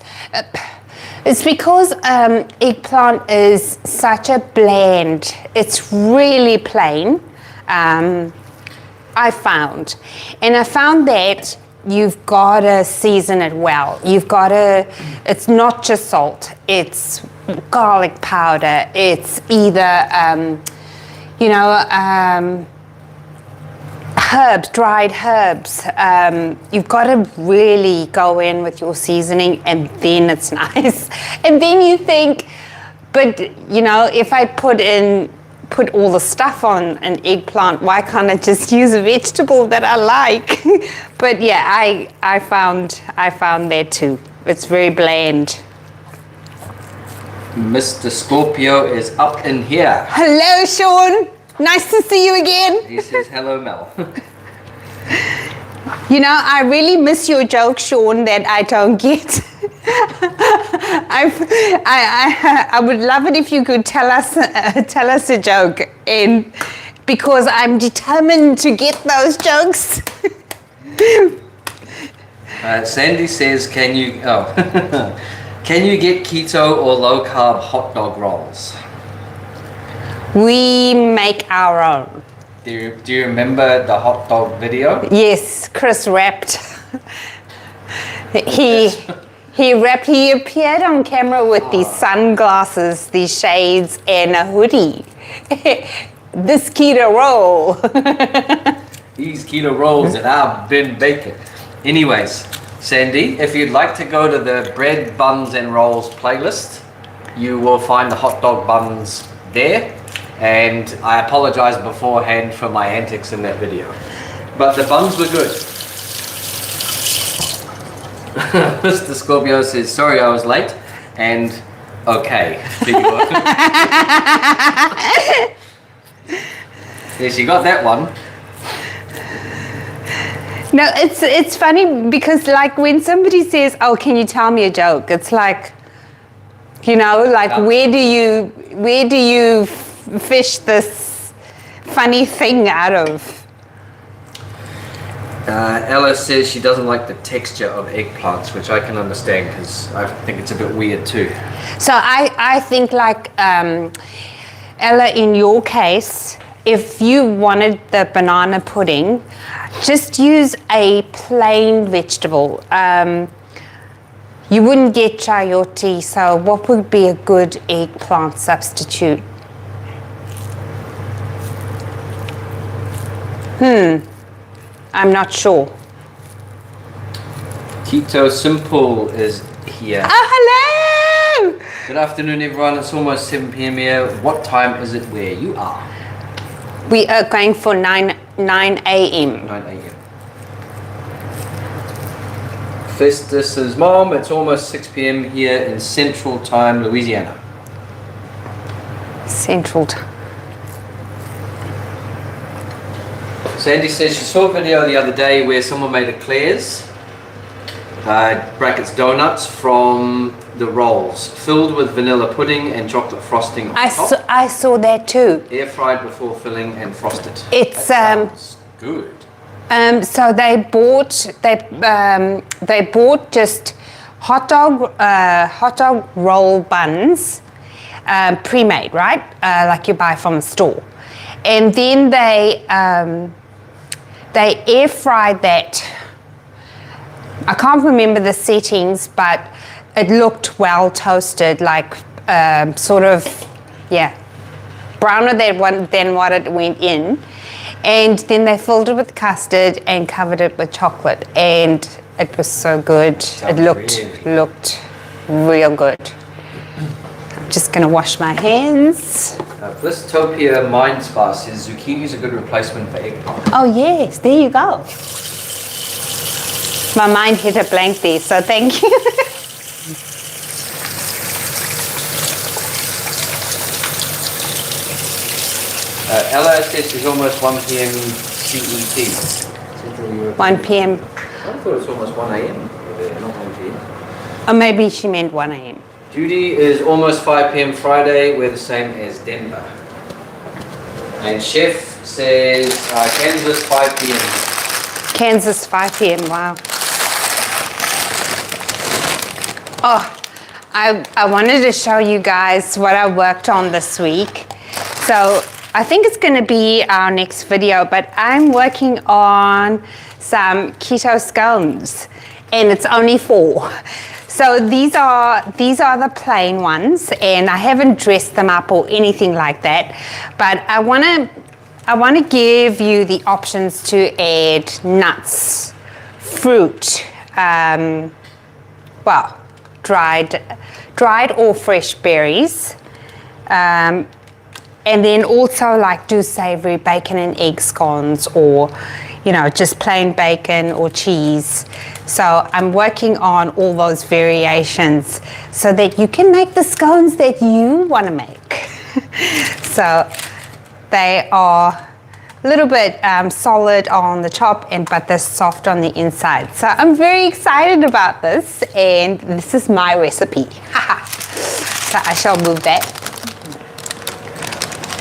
It's because eggplant is such a bland, it's really plain, I found. And I found that you've got to season it well. You've got to, it's not just salt, it's garlic powder, it's either, you know, herbs, dried herbs. You've got to really go in with your seasoning, and then it's nice. And then you think, but you know, if I put all the stuff on an eggplant, why can't I just use a vegetable that I like? But yeah, I found that too. It's very bland. Mr. Scorpio is up in here. Hello, Sean. Nice to see you again. He says, hello, Mel. You know, I really miss your joke, Sean, that I don't get. I would love it if you could tell us a joke, and because I'm determined to get those jokes. Sandy says, can you can you get keto or low carb hot dog rolls? We make our own. Do you remember the hot dog video? Yes, Chris rapped. He appeared on camera with these sunglasses, these shades, and a hoodie. This keto roll. These keto rolls that I've been baking. Anyways, Sandy, if you'd like to go to the bread, buns, and rolls playlist, you will find the hot dog buns there. And I apologize beforehand for my antics in that video. But the buns were good. Mr. Scorpio says, sorry I was late. And okay. Yes, you got that one. No, it's funny because like when somebody says, oh, can you tell me a joke? It's like, you know, like where do you fish this funny thing out of? Ella says she doesn't like the texture of eggplants, which I can understand because I think it's a bit weird too. So I think like Ella, in your case, if you wanted the banana pudding, just use a plain vegetable. You wouldn't get chayote, so what would be a good eggplant substitute? I'm not sure. Keto Simple is here. Oh, hello! Good afternoon, everyone. It's almost 7 p.m. here. What time is it where you are? We are going for 9 a.m. 9 a.m. Festus's mom, it's almost 6 p.m. here in Central Time, Louisiana. Central Time. Sandy says she saw a video the other day where someone made eclairs, brackets donuts, from the rolls, filled with vanilla pudding and chocolate frosting on top. I saw that too. Air fried before filling and frosted. It's that sounds good. So they bought just hot dog roll buns, pre-made, right? Like you buy from a store, and then they air fried that. I can't remember the settings, but it looked well toasted, like sort of, yeah, browner than what it went in. And then they filled it with custard and covered it with chocolate, and it was so good. It looked real good. I'm just gonna wash my hands. Blistopia Mind Spa says zucchini is a good replacement for eggplant. Oh yes, there you go. My mind hit a blank there, so thank you. Ella says it's almost 1 p.m. CET. 1 p.m. I thought it was almost 1 a.m. not 1 p.m. Or maybe she meant 1 a.m. Judy is almost 5 p.m. Friday. We're the same as Denver. And Chef says Kansas 5 p.m. Kansas 5 p.m. Wow. Oh, I wanted to show you guys what I worked on this week. So I think it's going to be our next video, but I'm working on some keto scones, and it's only 4. So these are the plain ones, and I haven't dressed them up or anything like that. But I want to give you the options to add nuts, fruit, well, dried or fresh berries. And then also like do savory bacon and egg scones, or, you know, just plain bacon or cheese. So I'm working on all those variations so that you can make the scones that you want to make. So they are a little bit solid on the top, but they're soft on the inside. So I'm very excited about this, and this is my recipe. So I shall move that.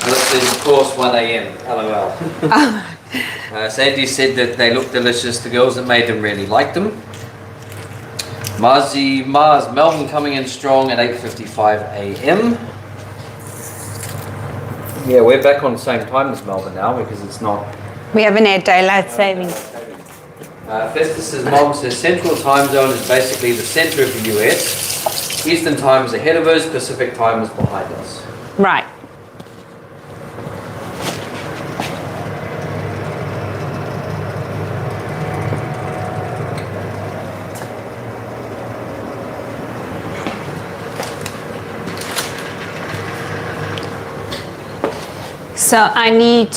This is, of course, 1 a.m. LOL. Sandy said that they look delicious. The girls that made them really liked them. Mars, Melbourne coming in strong at 8:55 a.m. Yeah, we're back on the same time as Melbourne now because it's not. We haven't had daylight savings. Festus's mom says Central Time Zone is basically the center of the US. Eastern Time is ahead of us. Pacific Time is behind us. Right. So I need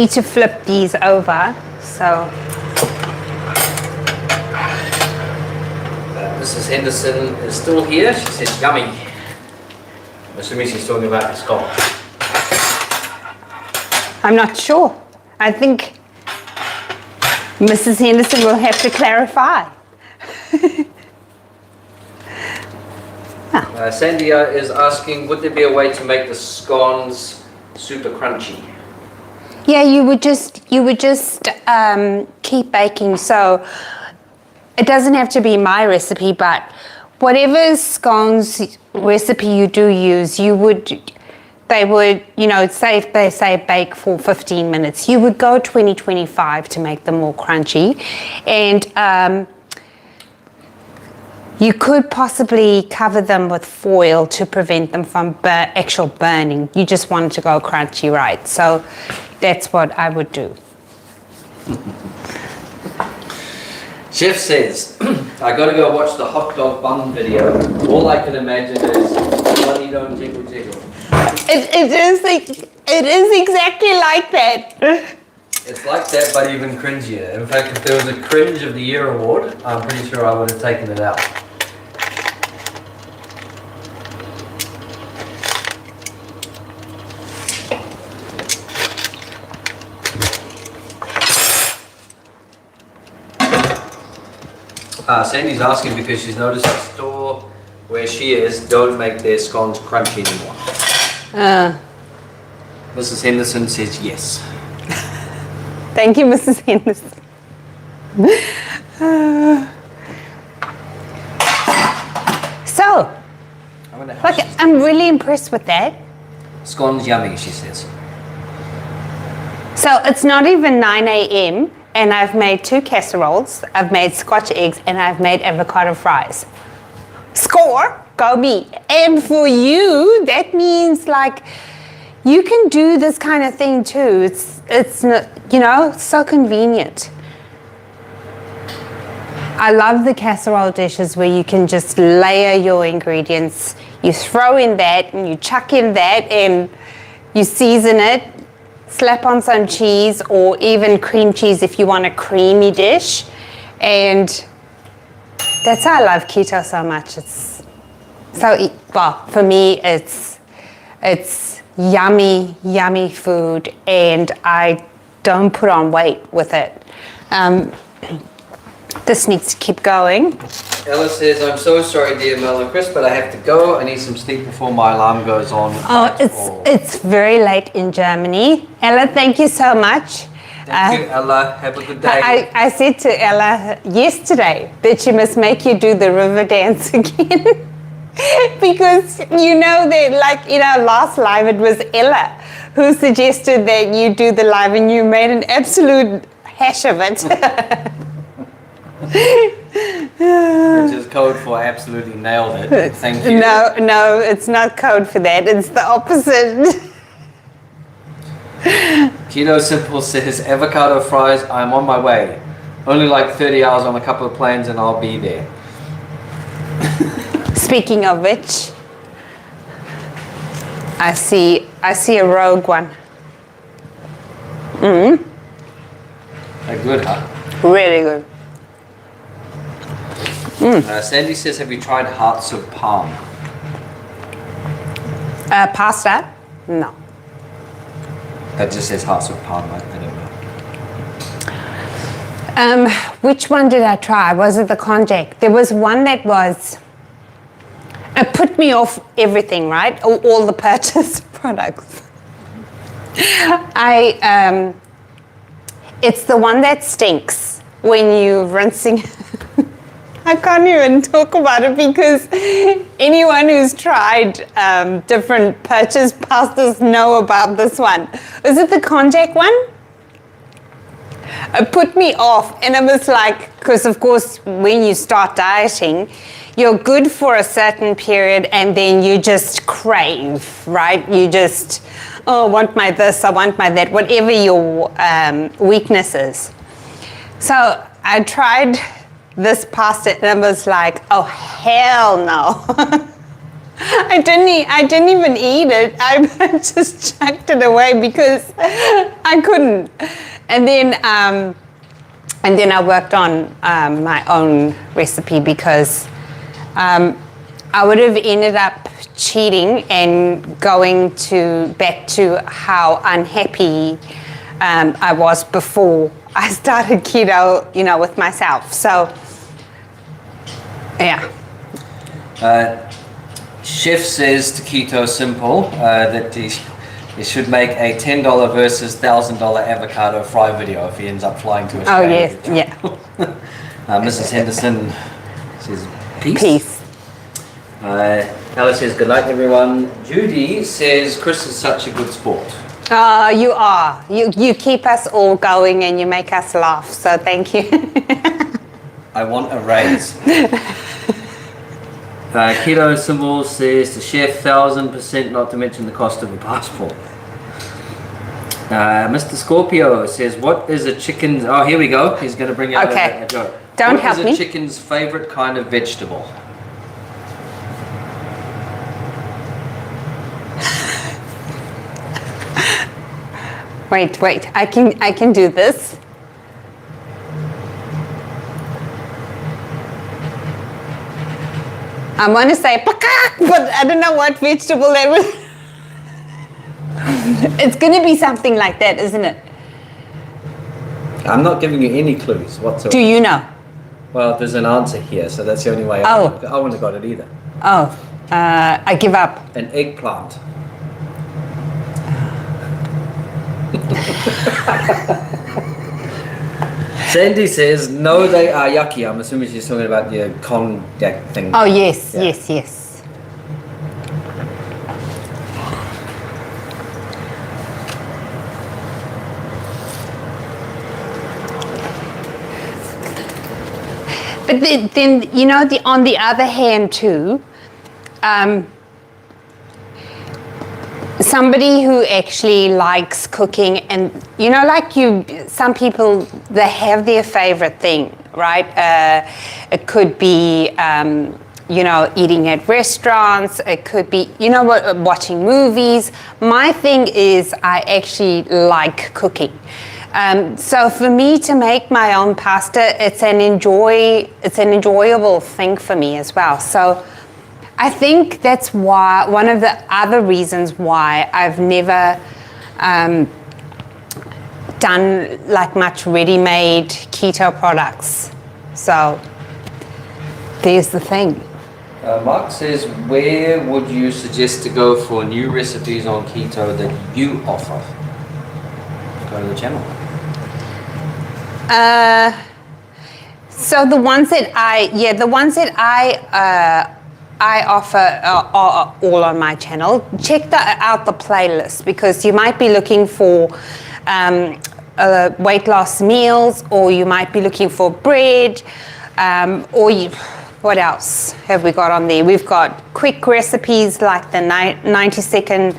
to flip these over. So Mrs. Henderson is still here. She said yummy. I'm assuming she's talking about the Scotch. I'm not sure. I think Mrs. Henderson will have to clarify. Sandy is asking, would there be a way to make the scones super crunchy? Yeah, you would just keep baking. So it doesn't have to be my recipe, but whatever scones recipe you do use, you would they would, say if they say bake for 15 minutes, you would go 20, 25 to make them more crunchy. And you could possibly cover them with foil to prevent them from actual burning. You just want it to go crunchy, right? So that's what I would do. Chef says, I gotta go watch the hot dog bun video. All I can imagine is bunny don't jiggle jiggle. It is exactly like that. It's like that, but even cringier. In fact, if there was a cringe of the year award, I'm pretty sure I would have taken it out. Sandy's asking because she's noticed the store where she is don't make their scones crunchy anymore. Mrs. Henderson says yes. Thank you, Mrs. Henderson. So, I'm really impressed with that. Scones yummy, she says. So it's not even 9 a.m. and I've made 2 casseroles, I've made Scotch eggs, and I've made avocado fries. Score, go me. And for you, that means like you can do this kind of thing too. It's so convenient. I love the casserole dishes where you can just layer your ingredients. You throw in that and you chuck in that and you season it. Slap on some cheese or even cream cheese if you want a creamy dish. And that's why I love keto so much. It's so, well, for me, it's yummy, yummy food, and I don't put on weight with it. This needs to keep going. Ella says, I'm so sorry, dear Mel and Chris, but I have to go. I need some sleep before my alarm goes on. Oh, it's very late in Germany. Ella, thank you so much. Thank you, Ella. Have a good day. I said to Ella yesterday that she must make you do the river dance again. Because that, like in our last live, it was Ella who suggested that you do the live, and you made an absolute hash of it. Which is code for absolutely nailed it. Thank you. No, it's not code for that. It's the opposite. Keto Simple says, avocado fries, I'm on my way. Only like 30 hours on a couple of planes and I'll be there. Speaking of which, I see a rogue one. They're good, huh? Really good. Sandy says, have you tried hearts of palm? Pasta? No. That just says hearts of palm, I don't know. Which one did I try? Was it the konjac? There was one that was... It put me off everything, right? All the purchased products. It's the one that stinks when you're rinsing. I can't even talk about it because anyone who's tried different purchased pastas know about this one. Is it the konjac one? It put me off, and it was like, because of course when you start dieting, you're good for a certain period and then you just crave, right? You just, I want my this, I want my that, whatever your weakness is. So I tried this pasta and I was like, oh hell no. I didn't even eat it. I just chucked it away because I couldn't. And then I worked on my own recipe because I would have ended up cheating and going back to how unhappy I was before I started keto, with myself. So, yeah. Chef says to Keto Simple that he should make a $10 versus $1,000 avocado fry video if he ends up flying to Australia. Oh, yes, yeah. Mrs. Henderson says peace. Peace. Ella says, good night, everyone. Judy says, Chris is such a good sport. You are. You keep us all going and you make us laugh. So thank you. I want a raise. Keto Symbol says, the chef, 1000%, not to mention the cost of a passport. Mr. Scorpio says, what is a chicken's... Oh, here we go. He's going to bring out a joke. Don't help me. What is a chicken's favorite kind of vegetable? Wait. I can do this. I want to say pakak, but I don't know what vegetable that was. It's going to be something like that, isn't it? I'm not giving you any clues whatsoever. Do you know? Well, there's an answer here, so that's the only way I wouldn't have got it either. Oh, I give up. An eggplant. Sandy says, no, they are yucky. I'm assuming she's talking about the konjac thing. Oh, yes, Yeah. yes. But then you know, on the other hand too, somebody who actually likes cooking, and you know, like some people, they have their favorite thing, right? It could be you know, eating at restaurants. It could be, you know, watching movies. My thing is, I actually like cooking. So for me to make my own pasta, it's an enjoyable thing for me as well. So I think that's why, one of the other reasons why I've never done like much ready-made keto products. So there's the thing. Mark says, where would you suggest to go for new recipes on keto that you offer? Go to the channel. So the ones that I offer are all on my channel. Check out the playlist, because you might be looking for weight loss meals, or you might be looking for bread, what else have we got on there? We've got quick recipes like the 90-second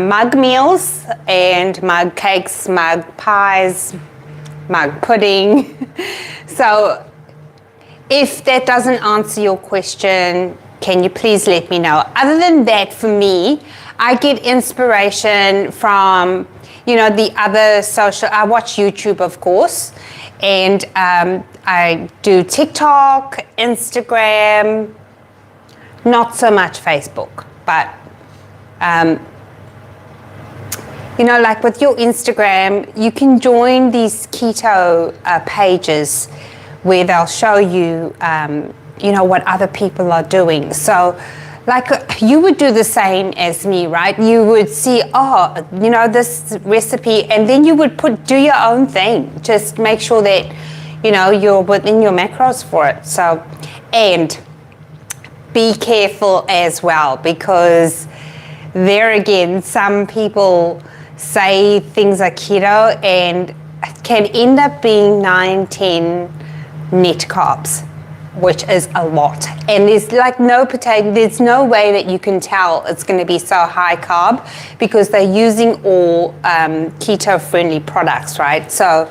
mug meals, and mug cakes, mug pies, mug pudding. So if that doesn't answer your question, can you please let me know? Other than that, for me, I get inspiration from, you know, the other social, I watch YouTube, of course, and I do TikTok, Instagram, not so much Facebook, but you know, like with your Instagram, you can join these keto pages where they'll show you, you know, what other people are doing. So, like, you would do the same as me, right? You would see, oh, you know, this recipe, and then you would do your own thing. Just make sure that, you know, you're within your macros for it. So, and be careful as well, because there again, some people say things are keto and can end up being 9-10 net carbs, which is a lot. And there's like there's no way that you can tell it's going to be so high carb, because they're using all keto friendly products, right? So,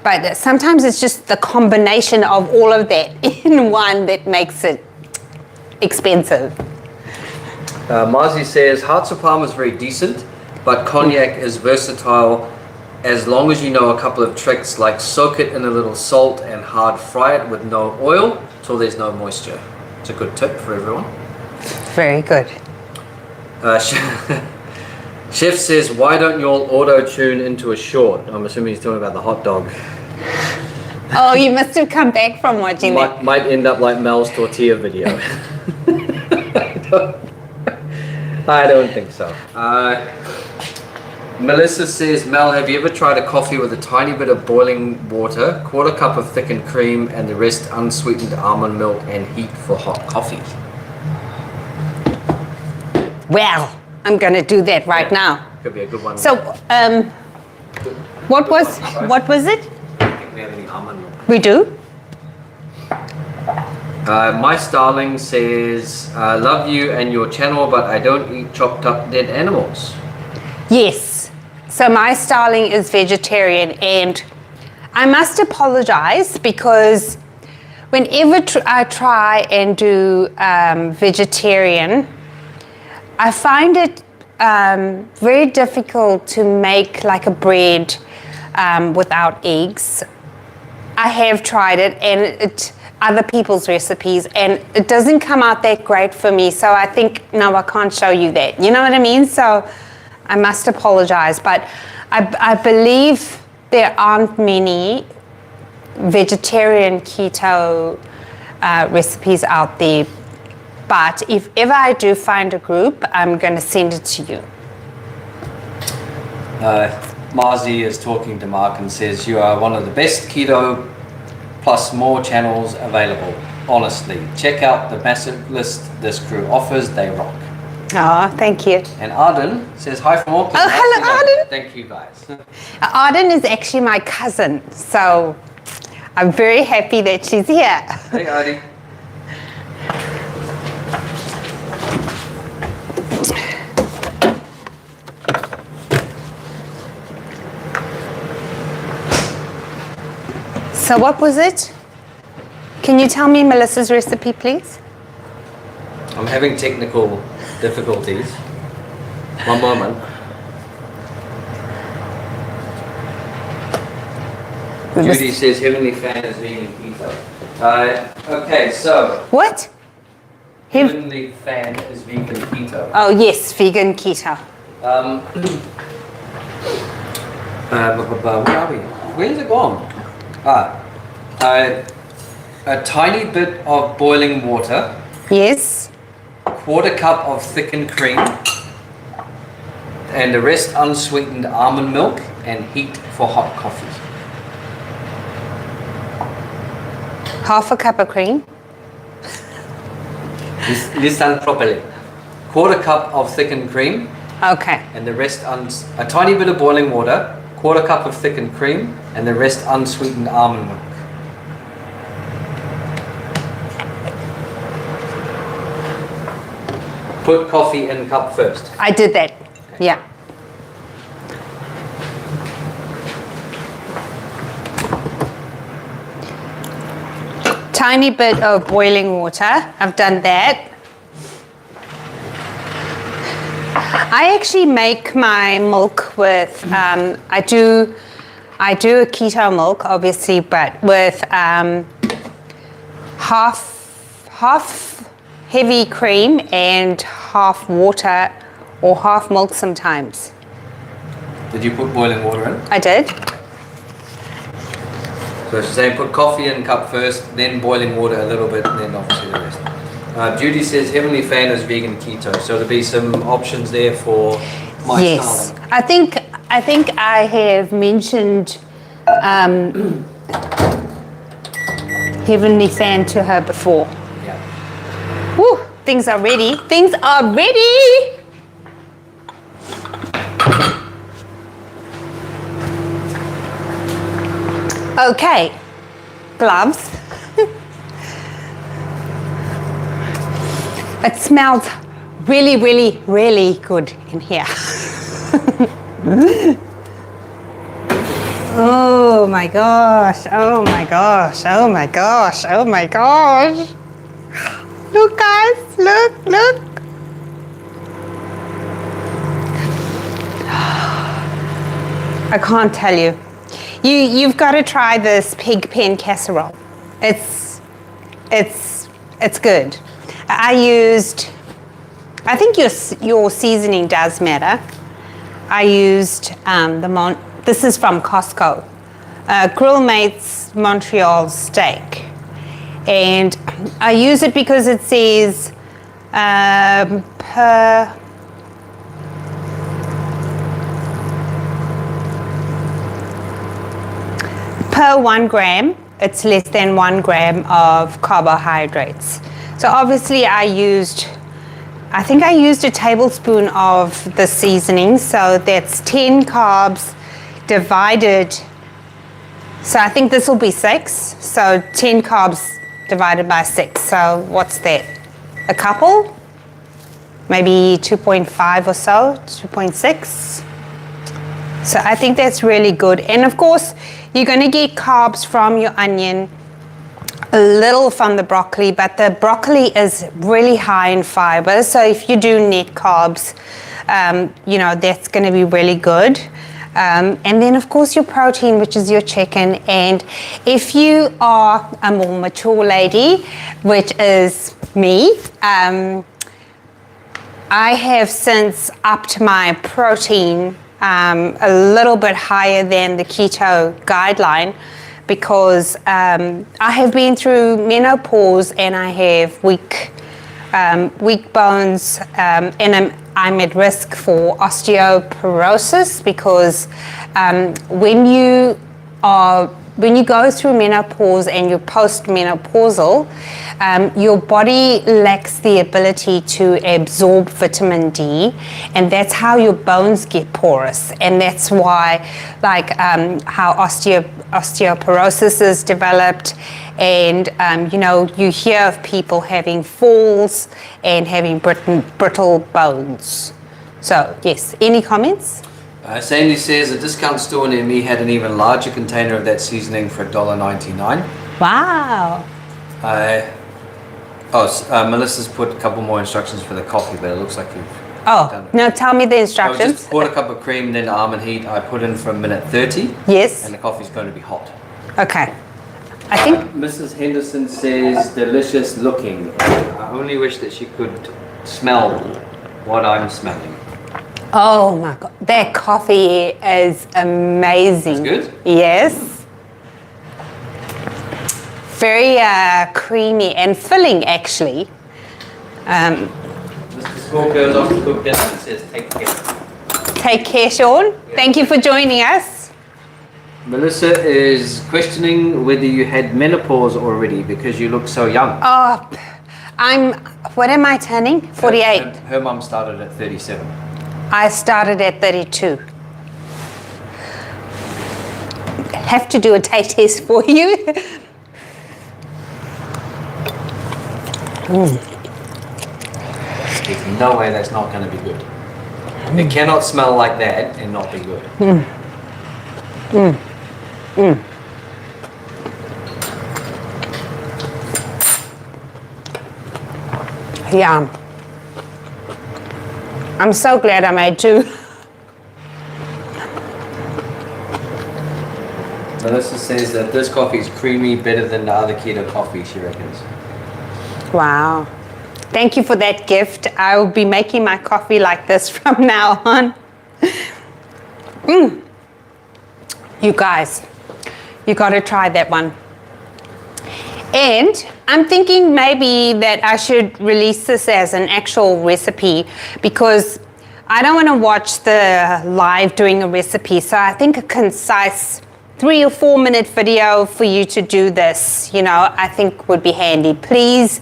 but sometimes it's just the combination of all of that in one that makes it expensive. Marzi says, Hearts of Parma is very decent, but cognac is versatile as long as you know a couple of tricks, like soak it in a little salt and hard fry it with no oil till there's no moisture. It's a good tip for everyone. Very good. Chef says, why don't you all auto-tune into a short? I'm assuming he's talking about the hot dog. Oh, you must have come back from watching that. Might end up like Mel's tortilla video. I don't think so. Melissa says, Mel, have you ever tried a coffee with a tiny bit of boiling water, quarter cup of thickened cream, and the rest unsweetened almond milk, and heat for hot coffee? Well, I'm going to do that right now. Could be a good one. So, what was it? I don't think we have any almond milk. We do? My Starling says, love you and your channel, but I don't eat chopped up dead animals. Yes. So my Starling is vegetarian, and I must apologize because whenever I try and do vegetarian, I find it very difficult to make like a bread without eggs. I have tried it, and other people's recipes, and it doesn't come out that great for me. So I think, no, I can't show you that. You know what I mean? So I must apologize, but I believe there aren't many vegetarian keto recipes out there. But if ever I do find a group, I'm going to send it to you. Marzi is talking to Mark and says, you are one of the best keto plus more channels available. Honestly, check out the massive list this crew offers. They rock. Oh, thank you. And Arden says, hi from Auckland. Oh, hello, Arden. Thank you, guys. Arden is actually my cousin, so I'm very happy that she's here. Hey, Arden. So what was it? Can you tell me Melissa's recipe, please? I'm having technical difficulties. One moment. Judy says Heavenly Fan is vegan keto. Okay, so What? Heavenly Fan is vegan keto. Oh yes, vegan keto. Where are we? Where's it gone? A tiny bit of boiling water, Yes. quarter cup of thickened cream, and the rest unsweetened almond milk, and heat for hot coffee. Half a cup of cream. Listen properly. Quarter cup of thickened cream, Okay. and the rest a tiny bit of boiling water, quarter cup of thickened cream, and the rest unsweetened almond milk. Put coffee in cup first. I did that. Yeah. Tiny bit of boiling water. I've done that. I actually make my milk with, I do a keto milk, obviously, but with half heavy cream and half water or half milk sometimes. Did you put boiling water in? I did. So she's saying put coffee in cup first, then boiling water a little bit, and then obviously the rest. Judy says Heavenly Fan is vegan keto, so there'll be some options there for my Yes, Starling. I think I have mentioned Heavenly Fan to her before. Yeah. Woo! Things are ready. Things are ready. Okay, gloves. It smells really, really, really good in here. Oh my gosh, oh my gosh, oh my gosh, oh my gosh. Look guys, look, look. I can't tell you. You've got to try this pig pen casserole. It's good. I think your seasoning does matter. I used this is from Costco, Grill Mates Montreal steak. And I use it because it says per 1 gram, it's less than 1 gram of carbohydrates. So obviously I used I think I used a tablespoon of the seasoning, so that's 10 carbs divided. So I think this will be 6. So 10 carbs divided by 6. So what's that? A couple? Maybe 2.5 or so, 2.6. So I think that's really good. And of course, you're going to get carbs from your onion, a little from the broccoli, but the broccoli is really high in fiber. So if you do net carbs, you know, that's going to be really good. And then of course your protein, which is your chicken. And if you are a more mature lady, which is me, I have since upped my protein a little bit higher than the keto guideline, because I have been through menopause and I have weak bones, and I'm at risk for osteoporosis, because when you go through menopause and you're postmenopausal, your body lacks the ability to absorb vitamin D, and that's how your bones get porous, and that's why, like, how osteoporosis is developed, and you know, you hear of people having falls and having brittle bones. So yes, any comments? Sandy says a discount store near me had an even larger container of that seasoning for $1.99. Wow. Melissa's put a couple more instructions for the coffee, but it looks like you've done it. No, tell me the I instructions. just poured a cup of cream, then almond heat. I put in for a minute 30. Yes. And the coffee's going to be hot. Okay. I think Mrs. Henderson says delicious looking. I only wish that she could smell what I'm smelling. oh my god, that coffee is amazing. It's good? Yes. Very creamy and filling, actually. Mr. Small goes off to cook dinner and says take care. Take care, Sean. Thank you for joining us. Melissa is questioning whether you had menopause already because you look so young. Oh, what am I turning? 48. Her mum started at 37. I started at 32. Have to do a taste test for you. There's no way that's not going to be good. It cannot smell like that and not be good. Yeah. I'm so glad I made two. Melissa says that this coffee is creamy, better than the other keto coffee, she reckons. Wow. Thank you for that gift. I will be making my coffee like this from now on. You guys, you got to try that one. And I'm thinking maybe that I should release this as an actual recipe, because I don't want to watch the live doing a recipe. So I think a concise 3 or 4 minute video for you to do this, you know, I think would be handy. Please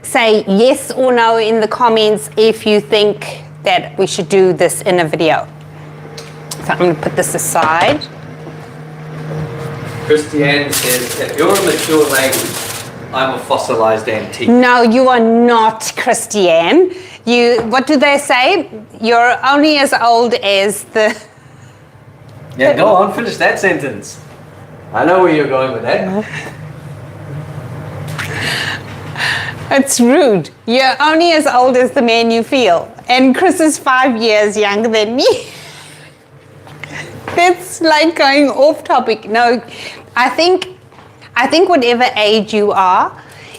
say yes or no in the comments if you think that we should do this in a video. So I'm going to put this aside. Christiane says, if you're a mature lady, I'm a fossilized antique. No, you are not, Christiane. What do they say? You're only as old as the... Yeah, go on, finish that sentence. I know where you're going with that. It's rude. You're only as old as the man you feel. And Chris is 5 years younger than me. That's like going off topic. No, I think whatever age you are,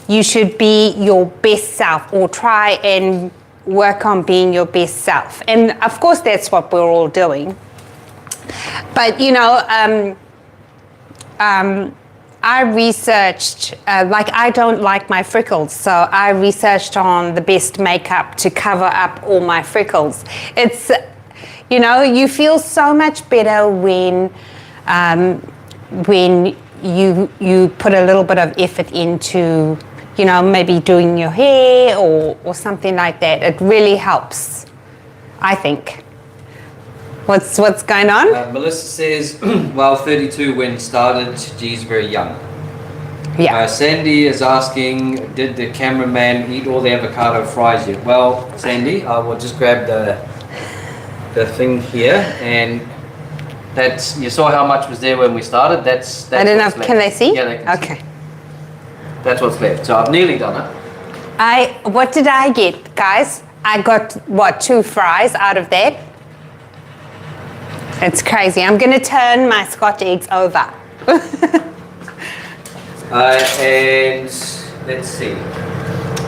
you should be your best self, or try and work on being your best self. And of course, that's what we're all doing. But you know, I researched, like, I don't like my freckles, so I researched on the best makeup to cover up all my freckles. It's, you know, you feel so much better when you put a little bit of effort into you know, maybe doing your hair or something like that. It really helps, I think. What's going on? Melissa says, well, 32 when started, geez, very young. Yeah. Sandy is asking, did the cameraman eat all the avocado fries yet? Well, Sandy, I will just grab the thing here, and that's, you saw how much was there when we started. That's I don't know, can they see? Yeah, they can okay. see. That's what's left. So I've nearly done it. What did I get, guys? I got, what, 2 fries out of that? It's crazy. I'm going to turn my Scotch eggs over. And let's see.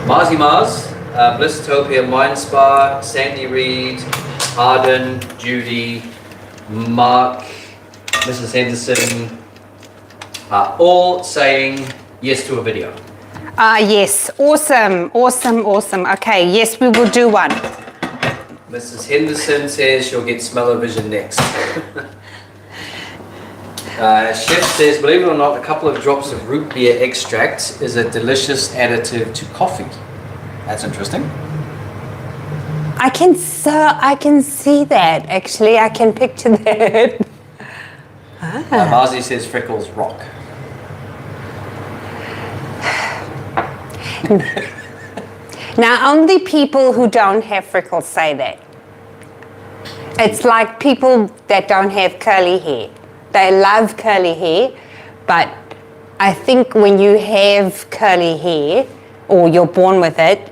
Marzi Mars, Blissitopia, Mind Spa, Sandy Reed, Arden, Judy, Mark, Mrs. Henderson, are all saying yes to a video. Yes. Awesome. Awesome. Awesome. Okay. Yes, we will do one. Mrs. Henderson says she'll get smell-o-vision next. Chef says, believe it or not, a couple of drops of root beer extract is a delicious additive to coffee. That's interesting. I can see that, actually. I can picture that. Marzi says freckles rock. Now, only people who don't have freckles say that. It's like people that don't have curly hair. They love curly hair, but I think when you have curly hair, or you're born with it,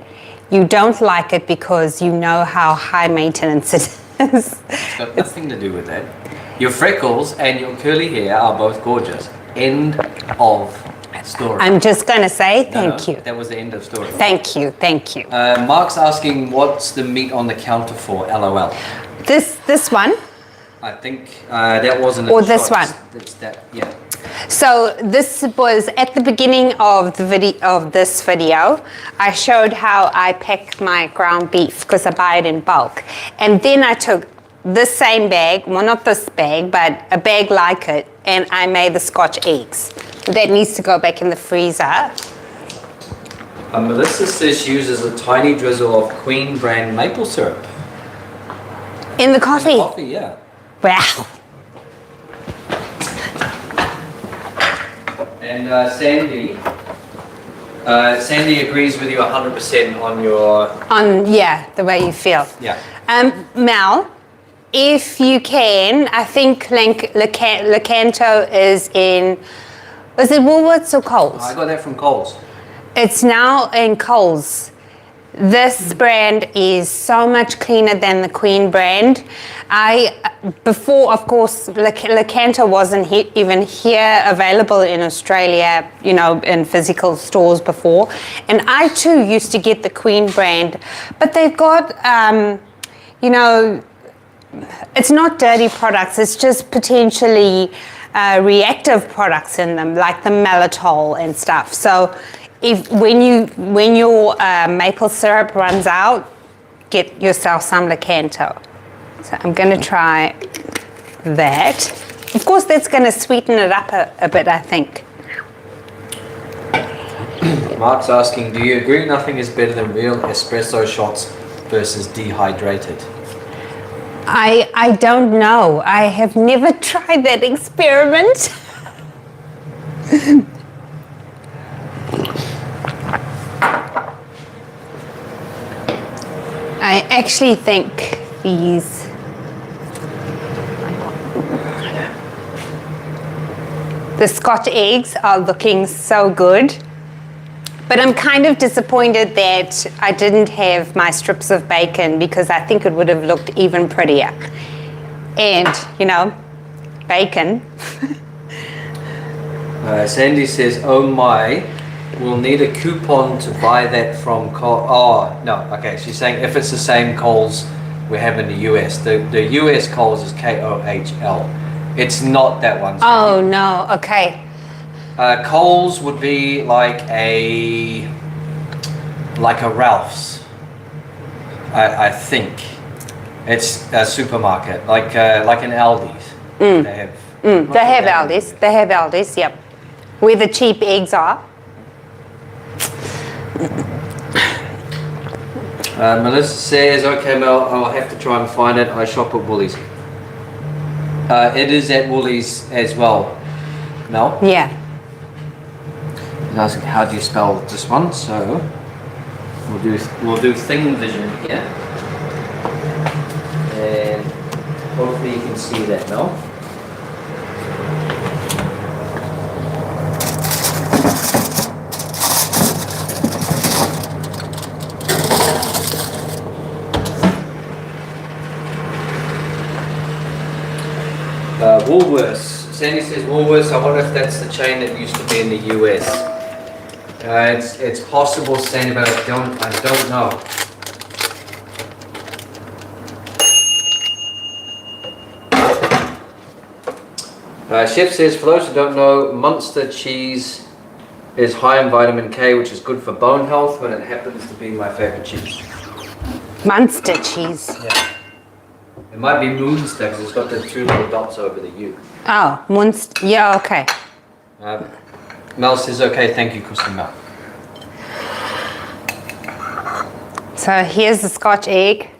you don't like it because you know how high maintenance it is. It's got nothing to do with that. Your freckles and your curly hair are both gorgeous. End of story. I'm just going to say thank you. That was the end of story. Thank you, thank you. Mark's asking, what's the meat on the counter for? LOL. This one? I think that wasn't. Or this one? It's that, yeah. So this was at the beginning of the video of this video. I showed how I pack my ground beef because I buy it in bulk, and then I took this same bag, well, not this bag, but a bag like it, and I made the Scotch eggs. That needs to go back in the freezer. Melissa says she uses a tiny drizzle of Queen brand maple syrup. In the coffee? In the coffee, yeah. Wow. And Sandy agrees with you 100% on your... Yeah, the way you feel. Yeah. Mel, if you can, I think Lecanto is in, was it Woolworths or Coles? I got that from Coles. It's now in Coles. This brand is so much cleaner than the Queen brand. Before, of course, Lecanto wasn't even here available in Australia, you know, in physical stores before. And I too used to get the Queen brand, but they've got, you know, it's not dirty products, it's just potentially reactive products in them, like the maltitol and stuff. So when your maple syrup runs out, get yourself some Lecanto. So I'm going to try that. Of course, that's going to sweeten it up a bit, I think. Mark's asking, do you agree nothing is better than real espresso shots versus dehydrated? I don't know. I have never tried that experiment. I actually think the Scotch eggs are looking so good, but I'm kind of disappointed that I didn't have my strips of bacon because I think it would have looked even prettier. And, you know, bacon. Sandy says, oh my, we'll need a coupon to buy that from Coles. Oh, no, okay, she's saying if it's the same Coles we have in the US. The US Coles is KOHL. It's not that one. Oh, no, okay. Coles would be like a Ralph's, I think. It's a supermarket, like an Aldi's. They have Aldi's. They have Aldi's, yep. Where the cheap eggs are. Melissa says, okay Mel, I'll have to try and find it. I shop at Woolies. It is at Woolies as well, Mel. Yeah. He's asking how do you spell this one, so we'll do Thing Vision here. And hopefully you can see that now. Woolworths. Sandy says Woolworths. I wonder if that's the chain that used to be in the US. It's possible, Sandy, but I don't know. Chef says, for those who don't know, Munster cheese is high in vitamin K, which is good for bone health, when it happens to be my favorite cheese. Munster cheese. Yeah. It might be Munster because it's got the 2 little dots over the U. Oh, Munster. Yeah, okay. Mel says, okay, thank you, Kristen Mel. So here's the Scotch egg.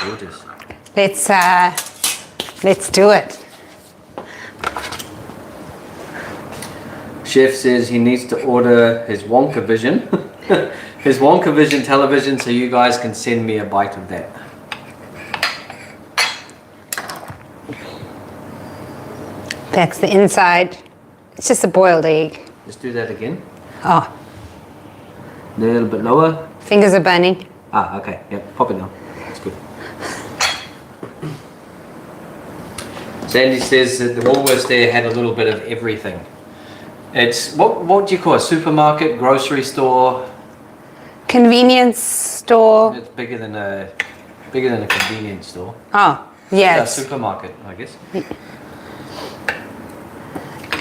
Gorgeous. Let's do it. Chef says he needs to order his Wonka Vision, his Wonka Vision television, so you guys can send me a bite of that. That's the inside. It's just a boiled egg. Let's do that again. Oh, A little bit lower. fingers are burning. Ah, okay. Yep, pop it down. That's good. Sandy says that the Woolworths there had a little bit of everything. It's what do you call it? Supermarket, grocery store. Convenience store. It's bigger than a convenience store. Oh, yeah. Yeah, it's- supermarket, I guess.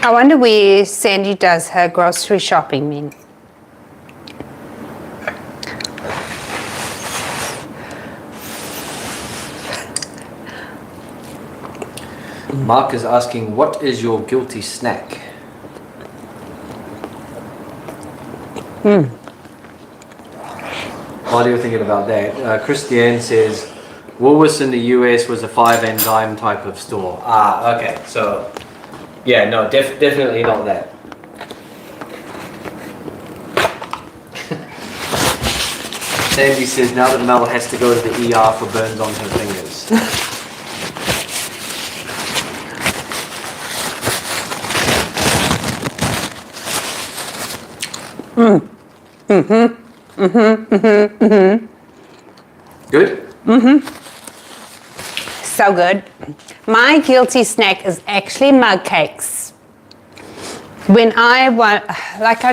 I wonder where Sandy does her grocery shopping mean. Mark is asking, what is your guilty snack? While you're thinking about that, Christiane says, Woolworths in the US was a 5 and dime type of store. Ah, okay. So, yeah, no, definitely not that. Sandy says, now that Mel has to go to the ER for burns on her fingers. Good? So good. My guilty snack is actually mug cakes. When I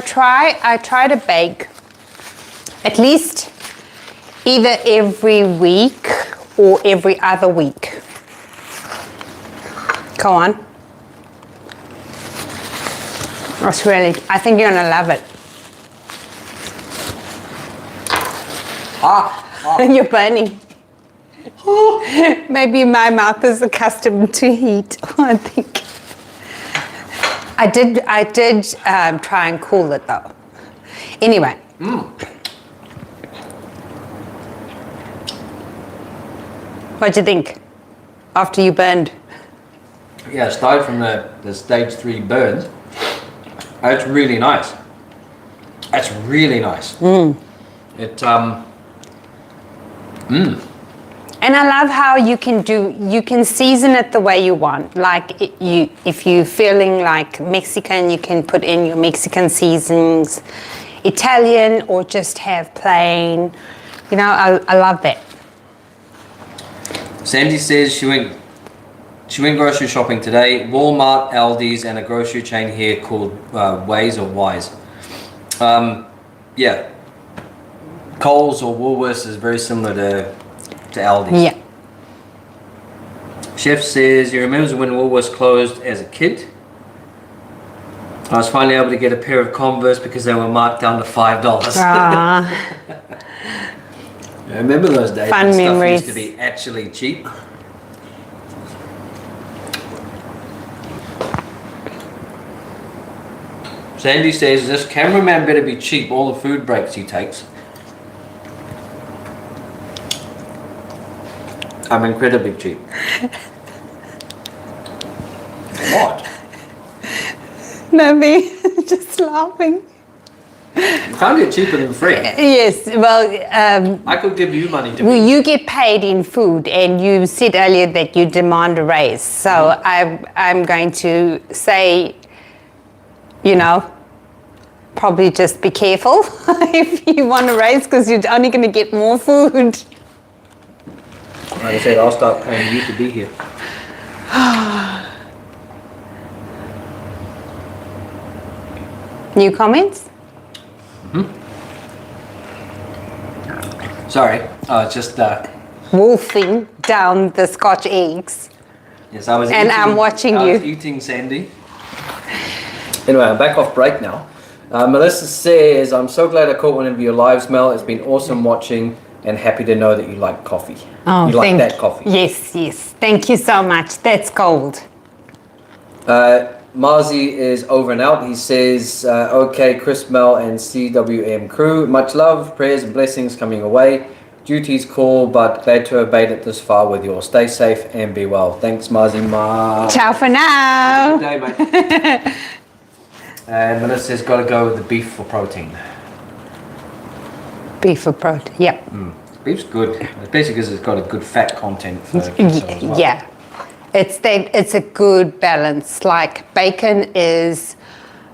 try to bake at least either every week or every other week. Go on. That's really, I think you're gonna love it. You're burning. Maybe my mouth is accustomed to heat, I think. I did try and cool it though. Anyway. What'd you think after you burned? Yeah, aside from the stage 3 burns, it's really nice. That's really nice. And I love how you can season it the way you want. Like if you're feeling like Mexican, you can put in your Mexican seasonings, Italian, or just have plain. You know, I love that. Sandy says she went grocery shopping today. Walmart, Aldi's, and a grocery chain here called Ways or Wise. Yeah. Coles or Woolworths is very similar to Aldi's. Yeah. Chef says he remembers when Woolworths closed as a kid. I was finally able to get a pair of Converse because they were marked down to $5. I remember those days Fun when memories. stuff used to be actually cheap. Sandy says this cameraman better be cheap. All the food breaks he takes. I'm incredibly cheap. What? Nothing. Just laughing. You can't get cheaper than free. Yes, well, I could give you money to well, you get paid in food, and you said earlier that you demand a raise. So I'm going to say, you know, probably just be careful if you want a raise, because you're only going to get more food. Like I said, I'll start paying you to be here. New comments? Sorry, it's just Wolfing down the Scotch eggs. yes, I was. And eating, I'm watching I you. was eating Sandy. Anyway, I'm back off break now. Melissa says, "I'm so glad I caught one of your lives, Mel. It's been awesome watching, and happy to know that you like coffee. Oh, you like that coffee." Yes, yes. Thank you so much. That's gold. Marzi is over and out. He says, okay, Chris, Mel, and CWM crew, much love, prayers and blessings coming away. Duty's call, but glad to have made it this far with you all. Stay safe and be well. Thanks, Marzi. Ciao for now. Good day, mate. And Melissa says, got to go with the beef for protein. Beef for protein. Yep. Beef's good, especially because it's got a good fat content for cancer as well. Yeah. It's a good balance. Like bacon is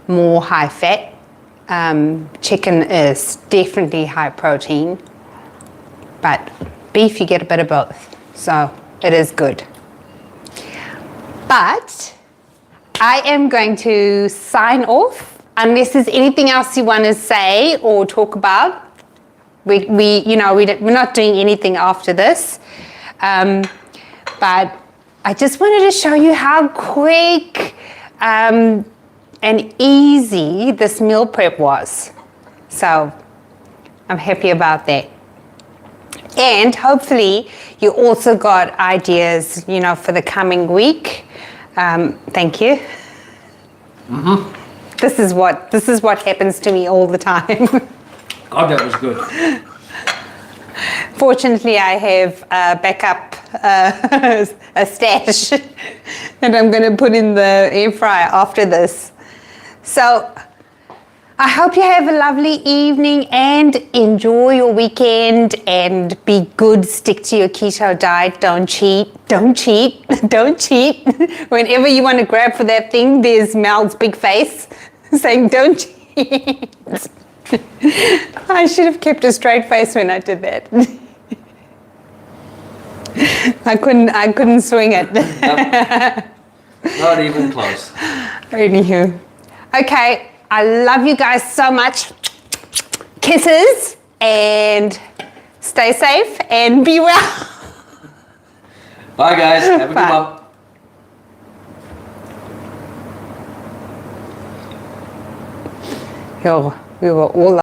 more high fat. Chicken is definitely high protein. But beef, you get a bit of both. So it is good. But I am going to sign off unless there's anything else you want to say or talk about. We're not doing anything after this. But I just wanted to show you how quick and easy this meal prep was. So I'm happy about that. And hopefully you also got ideas, for the coming week. Thank you. This is what happens to me all the time. God, that was good. Fortunately, I have a backup, a stash that I'm going to put in the air fryer after this. So I hope you have a lovely evening and enjoy your weekend and be good. Stick to your keto diet. Don't cheat. Don't cheat. Don't cheat. Whenever you want to grab for that thing, there's Mel's big face saying, don't cheat. I should have kept a straight face when I did that. I couldn't swing it. Not even close. Anywho. Okay, I love you guys so much. Kisses and stay safe and be well. Bye guys, have a Bye. good one. We were all